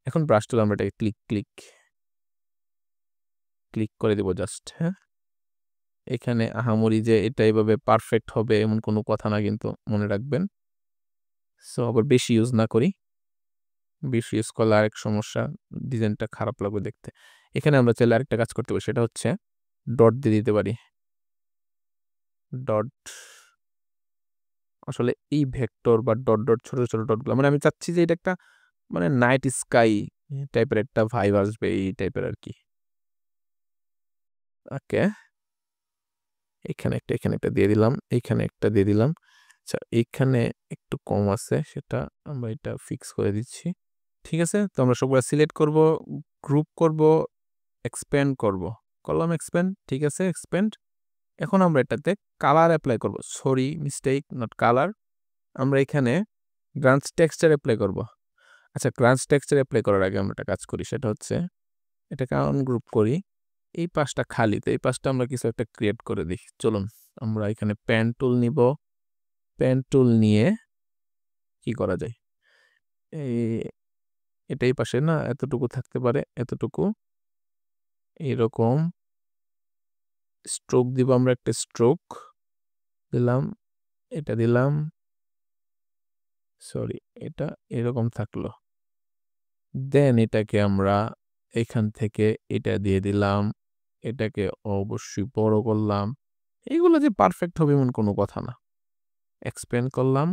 [SPEAKER 1] এখন ব্রাশ টুলে আমরা এটাকে ক্লিক করে দেবো জাস্ট। হ্যাঁ, এখানে আহামরি যে এটা এইভাবে পারফেক্ট হবে এমন কোনো কথা না, কিন্তু মনে রাখবেন। সো আবার বেশি ইউজ না করি, বেশি ইউজ করলে আরেক সমস্যা, ডিজাইনটা খারাপ লাগবে দেখতে। এখানে আমরা চাইলে আরেকটা কাজ করতে পারি, সেটা হচ্ছে ডট দিয়ে দিতে পারি, ডট, আসলে এই ভেক্টর বা ডট ছোট ছোট ডটগুলো, মানে আমি চাচ্ছি যে এটা একটা মানে নাইট স্কাই টাইপের একটা ভাইব আসবে, এই টাইপের আর কি। ওকে, এখানে একটা দিয়ে দিলাম, এইখানে একটা দিয়ে দিলাম, আচ্ছা এইখানে একটু কম আছে, সেটা আমরা এটা ফিক্স করে দিচ্ছি। ঠিক আছে, তো আমরা সবগুলো সিলেক্ট করব, গ্রুপ করব, এক্সপ্যান্ড করলাম এক্সপ্যান্ড, ঠিক আছে এক্সপ্যান্ড। এখন আমরা এটাতে কালার অ্যাপ্লাই করব, সরি মিস্টেক, নট কালার, আমরা এখানে গ্রান্স টেক্সচার অ্যাপ্লাই করব। আচ্ছা গ্রান্স টেক্সচার অ্যাপ্লাই করার আগে আমরা একটা কাজ করি, সেটা হচ্ছে এটাকে আনগ্রুপ করি, এই পাশটা খালি, তো এই পাশটা আমরা কিছু একটা ক্রিয়েট করে দিই। চলুন আমরা এখানে পেন টুল নিব, পেন টুল নিয়ে কি করা যায়, এটাই পাশে না, এতটুকু থাকতে পারে, এতটুকু, এরকম স্ট্রোক দিব, আমরা একটা স্ট্রোক দিলাম, এটা দিলাম, সরি এটা এরকম থাকলো, দেন এটাকে আমরা এখান থেকে এটা দিয়ে দিলাম, এটাকে অবশ্যই বড় করলাম, এগুলো যে পারফেক্ট হবে এমন কোনো কথা না, এক্সপ্যান্ড করলাম,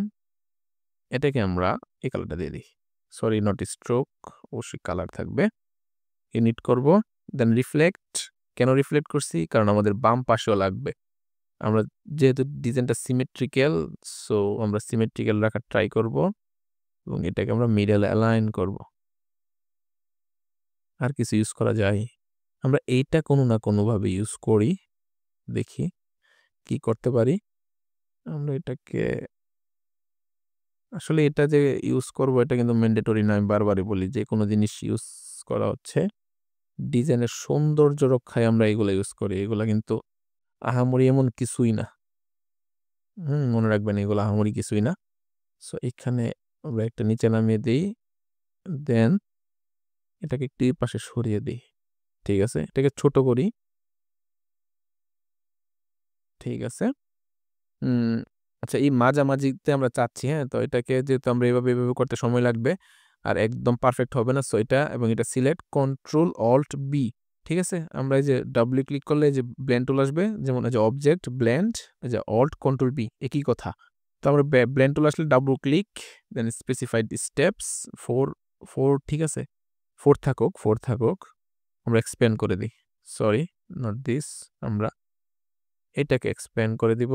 [SPEAKER 1] এটাকে আমরা এই কালারটা দিয়ে দিই, সরি নট স্ট্রোক, অবশ্যই কালার থাকবে, ইউনিট করব, দেন রিফ্লেক্ট, কেন রিফ্লেক্ট করছি, কারণ আমাদের বাম পাশেও লাগবে, আমরা যেহেতু ডিজাইনটা সিমেট্রিক্যাল, সো আমরা সিমেট্রিক্যাল রাখার ট্রাই করব, এবং এটাকে আমরা মিডল অ্যালাইন করব। আর কিছু ইউজ করা যায়, আমরা এইটা কোনো না কোনোভাবে ইউজ করি, দেখি কি করতে পারি। আমরা এটাকে আসলে এটা যে ইউজ করব এটা কিন্তু ম্যান্ডেটরি না, আমি বারবারই বলি যে কোনো জিনিস ইউজ করা হচ্ছে ডিজাইনের সৌন্দর্য রক্ষায়, আমরা এগুলো ইউজ করি, এগুলা কিন্তু আহামরি এমন কিছুই না, মনে রাখবেন এগুলো আহামরি কিছুই না। সো এখানে আমরা একটা নিচে নামিয়ে দিই, দেন এটাকে একটু এই পাশে সরিয়ে দিই, ঠিক আছে এটাকে ছোট করি, ঠিক আছে। আচ্ছা এই মাঝামাঝিতে আমরা চাচ্ছি, হ্যাঁ, তো এটাকে যেহেতু আমরা এভাবে করতে সময় লাগবে আর একদম পারফেক্ট হবে না, সো এটা এবং এটা সিলেক্ট কন্ট্রোল অল্ট বি, ঠিক আছে, আমরা এই যে ডাব্লিউ ক্লিক করলে যে ব্লেন্ড টুল আসবে, যেমন এই যে অবজেক্ট ব্লেন্ড, এই যে অল্ট কন্ট্রোল বি একই কথা, তো আমরা ব্লেন্ড টুল আসলে ডাবল ক্লিক, দেন স্পেসিফাইড স্টেপস 4, ঠিক আছে 4 থাকুক, আমরা এক্সপ্যান্ড করে দিই, সরি নট দিস, আমরা এটাকে এক্সপ্যান্ড করে দিব।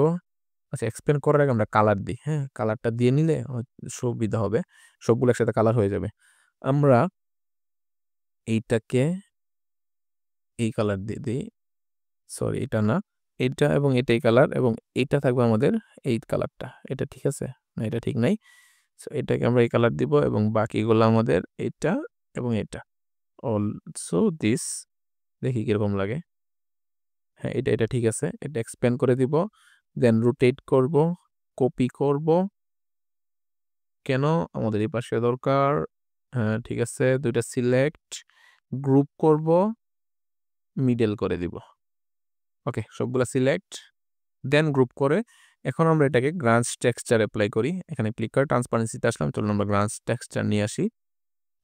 [SPEAKER 1] আচ্ছা, এক্সপ্যান্ড করার আগে আমরা কালার দিই, হ্যাঁ কালারটা দিয়ে নিলে সুবিধা হবে, সবগুলো একসাথে কালার হয়ে যাবে। আমরা এইটাকে এই কালার দিয়ে দিই, সরি এটা না, এটা এবং এটাই কালার, এবং এইটা থাকবে আমাদের এই কালারটা, এটা ঠিক আছে না, এটা ঠিক নাই। সো এটাকে আমরা এই কালার দিব এবং বাকিগুলো আমাদের এটা এবং এটা, অলসো দিস, দেখি কিরকম লাগে। হ্যাঁ এটা ঠিক আছে, এটা এক্সপ্যান্ড করে দিব, দেন রোটেট করব, কপি করব, কেন আমাদের এই পাশে দরকার। হ্যাঁ ঠিক আছে, দুইটা সিলেক্ট, গ্রুপ করব, মিডল করে দিব। ওকে, সবগুলা সিলেক্ট, দেন গ্রুপ করে এখন আমরা এটাকে গ্রান্স টেক্সচার অ্যাপ্লাই করি। এখানে ক্লিক করে ট্রান্সপারেন্সিতে আসলাম, চলুন আমরা গ্রান্স টেক্সচার নিয়ে আসি।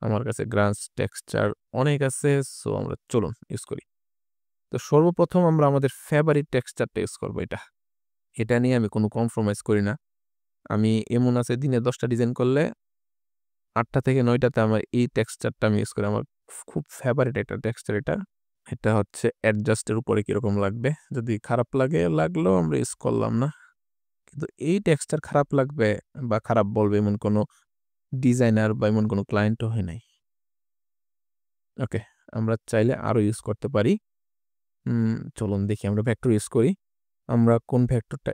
[SPEAKER 1] আমার কাছে গ্রান্স টেক্সচার অনেক আছে, সো আমরা চলুন ইউজ করি। তো সর্বপ্রথম আমরা আমাদের ফেভারিট টেক্সচারটা ইউজ করবো, এটা নিয়ে আমি কোনো কম্প্রোমাইজ করি না। আমি এমন আছে দিনে 10টা ডিজাইন করলে 8টা থেকে 9টাতে আমার এই টেক্সচারটা আমি ইউজ করি, আমার খুব ফেভারিট একটা টেক্সচার এটা। এটা হচ্ছে অ্যাডজাস্টের উপরে কিরকম লাগবে, যদি খারাপ লাগলেও আমরা ইউজ করলাম না, কিন্তু এই টেক্সচার খারাপ লাগবে বা খারাপ বলবে এমন কোনো ডিজাইনার বা এমন কোনো ক্লায়েন্টও হয় নাই। ওকে, আমরা চাইলে আরও ইউজ করতে পারি। চলুন দেখি আমরা ভেক্টর ইউজ করি। আমরা কোন ভেক্টরটা,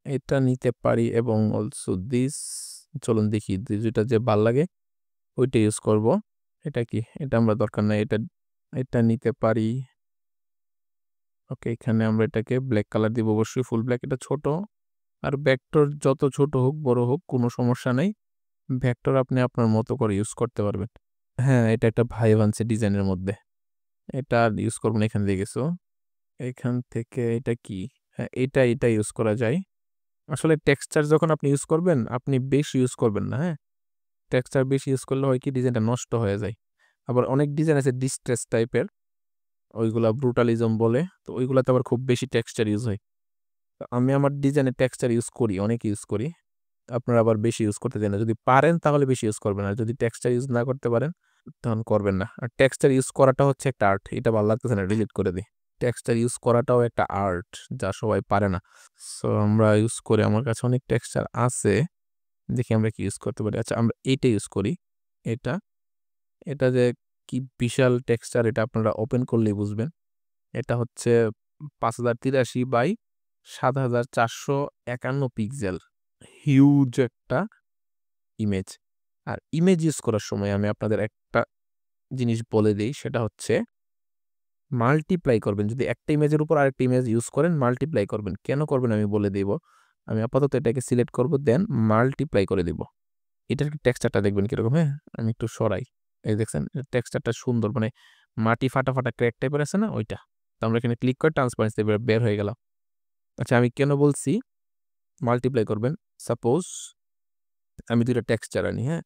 [SPEAKER 1] এটা নিতে পারি এবং অলসো দিস, চলুন দেখি যেটা যে ভাল লাগে ওইটা ইউজ করব। এটা কি, এটা আমরা দরকার নাই, এটা নিতে পারি। ওকে, এখানে আমরা এটাকে ব্ল্যাক কালার দিব, অবশ্যই ফুল ব্ল্যাক, এটা ছোট, আর ভেক্টর যত ছোট হোক বড় হোক কোনো সমস্যা নাই, ভেক্টর আপনি আপনার মতো করে ইউজ করতে পারবেন। হ্যাঁ এটা একটা ভাইব আনছে ডিজাইনের মধ্যে, এটা ইউজ করবো না, এখান থেকে গেছো, এখান থেকে এটা কি, হ্যাঁ এটা ইউজ করা যায়। আসলে টেক্সচার যখন আপনি ইউজ করবেন, আপনি বেশি ইউজ করবেন না, হ্যাঁ টেক্সচার বেশি ইউজ করলে হয় কি ডিজাইনটা নষ্ট হয়ে যায়। আবার অনেক ডিজাইন আছে ডিস্ট্রেস টাইপের, ওইগুলা ব্রুটালিজম বলে, তো ওইগুলাতে আবার খুব বেশি টেক্সচার ইউজ হয়। তো আমি আমার ডিজাইনে টেক্সচার ইউজ করি, অনেক ইউজ করি, আপনারা আবার বেশি ইউজ করতে দেন না, যদি পারেন তাহলে বেশি ইউজ করবেন, আর যদি টেক্সচার ইউজ না করতে পারেন তখন করবেন না। আর টেক্সচার ইউজ করাটা হচ্ছে একটা আর্ট, এটা ভালো লাগতেছে না, ডিলিট করে দিই। টেক্সচার ইউজ করাটাও একটা আর্ট, যা সবাই পারে না। সো আমরা ইউজ করি, আমার কাছে অনেক টেক্সচার আছে, দেখি আমরা কি ইউজ করতে পারি। আচ্ছা আমরা এইটা ইউজ করি, এটা এটা যে কি বিশাল টেক্সচার, এটা আপনারা ওপেন করলেই বুঝবেন। এটা হচ্ছে 5083 বাই 7451 পিক্সেল, হিউজ একটা ইমেজ। আর ইমেজ ইউজ করার সময় আমি আপনাদের একটা জিনিস বলে দিই, সেটা হচ্ছে মাল্টিপ্লাই করবেন। যদি একটা ইমেজের উপর আরেকটা ইমেজ ইউজ করেন, মাল্টিপ্লাই করবেন। কেন করবেন আমি বলে দিব, আমি আপাতত এটাকে সিলেক্ট করব, দেন মাল্টিপ্লাই করে দিব। এটার টেক্সচারটা দেখবেন কিরকম, হ্যাঁ আমি একটু সরাই, এই দেখছেন টেক্সচারটা সুন্দর, মানে মাটি ফাটা ফাটা ক্র্যাক টাইপের আছে না ওইটা। তো আমরা এখানে ক্লিক করে ট্রান্সপারেন্সি বের হয়ে গেল। আচ্ছা আমি কেন বলছি মাল্টিপ্লাই করবেন, সাপোজ আমি দুইটা টেক্সচার আনি, হ্যাঁ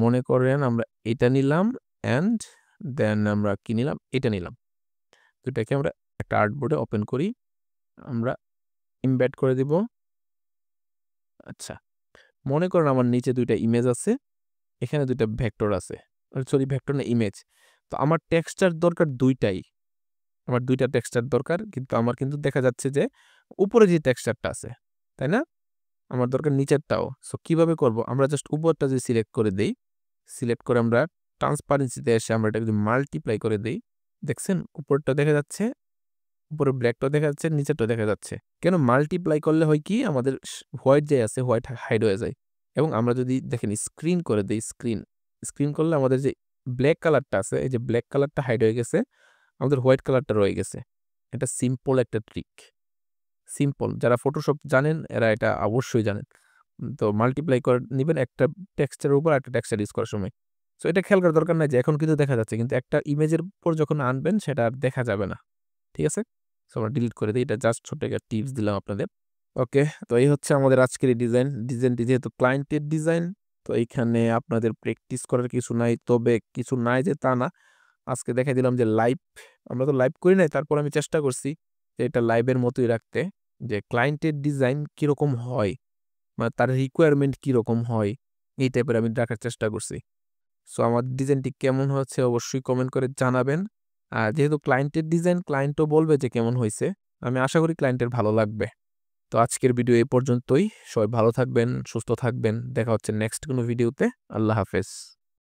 [SPEAKER 1] মনে করেন আমরা এটা নিলাম অ্যান্ড দেন আমরা কি নিলাম, এটা নিলাম, দুটাকে আমরা একটা আর্টবোর্ডে ওপেন করি, আমরা ইমবেড করে দিব। আচ্ছা মনে করেন আমার নিচে দুইটা ইমেজ আছে, এখানে দুইটা ভেক্টর আছে, সরি ভেক্টর না ইমেজ। তো আমার টেক্সচার দরকার দুইটাই, আমার দুইটা টেক্সচার দরকার, কিন্তু আমার কিন্তু দেখা যাচ্ছে যে উপরে যে টেক্সচারটা আছে, তাই না, আমার দরকার নিচেরটাও। সো কিভাবে করব, আমরা জাস্ট উপরটা যদি সিলেক্ট করে দেই, সিলেক্ট করে আমরা ট্রান্সপারেন্সিতে এসে আমরা এটা যদি মাল্টিপ্লাই করে দেই, দেখছেন উপরটা দেখা যাচ্ছে, উপরে ব্ল্যাকটা দেখা যাচ্ছে, নিচেরটা দেখা যাচ্ছে। কেন মাল্টিপ্লাই করলে হয় কি, আমাদের হোয়াইট যে আছে হোয়াইট হাইড হয়ে যায়, এবং আমরা যদি দেখেন স্ক্রিন করে দিই, স্ক্রিন করলে আমাদের যে ব্ল্যাক কালারটা আছে, এই যে ব্ল্যাক কালারটা হাইড হয়ে গেছে, আমাদের হোয়াইট কালারটা রয়ে গেছে। এটা সিম্পল একটা ট্রিক, সিম্পল, যারা ফটোশপ জানেন এরা এটা অবশ্যই জানেন। তো মাল্টিপ্লাই করে নেবেন একটা টেক্সচারের উপর একটা টেক্সচার ইউজ করার সময়। সো এটা খেয়াল করার দরকার নাই যে এখন কিন্তু দেখা যাচ্ছে, কিন্তু একটা ইমেজের উপর যখন আনবেন সেটা আর দেখা যাবে না, ঠিক আছে। সো আমরা ডিলিট করে দিই, এটা জাস্ট ছোট একটা টিপস দিলাম আপনাদের। ওকে, তো এই হচ্ছে আমাদের আজকের এই ডিজাইনটি যেহেতু ক্লায়েন্টের ডিজাইন, তো এইখানে আপনাদের প্র্যাকটিস করার কিছু নাই, তবে কিছু নাই যে তা না, আজকে দেখাই দিলাম যে লাইভ, আমরা তো লাইভ করি নাই, তারপর আমি চেষ্টা করছি যে এটা লাইভের মতোই রাখতে, যে ক্লায়েন্টের ডিজাইন কীরকম হয়, মানে তার রিকোয়ারমেন্ট কীরকম হয়, এই টাইপের আমি রাখার চেষ্টা করছি। সো আমার ডিজাইনটি কেমন হচ্ছে অবশ্যই কমেন্ট করে জানাবেন। আর যেহেতু ক্লায়েন্টের ডিজাইন, ক্লায়েন্টও বলবে যে কেমন হয়েছে। আমি আশা করি ক্লায়েন্টের ভালো লাগবে। তো আজকের ভিডিও এই পর্যন্তই। সবাই ভালো থাকবেন, সুস্থ থাকবেন। দেখা হচ্ছে নেক্সট কোনো ভিডিওতে। আল্লাহ হাফেজ।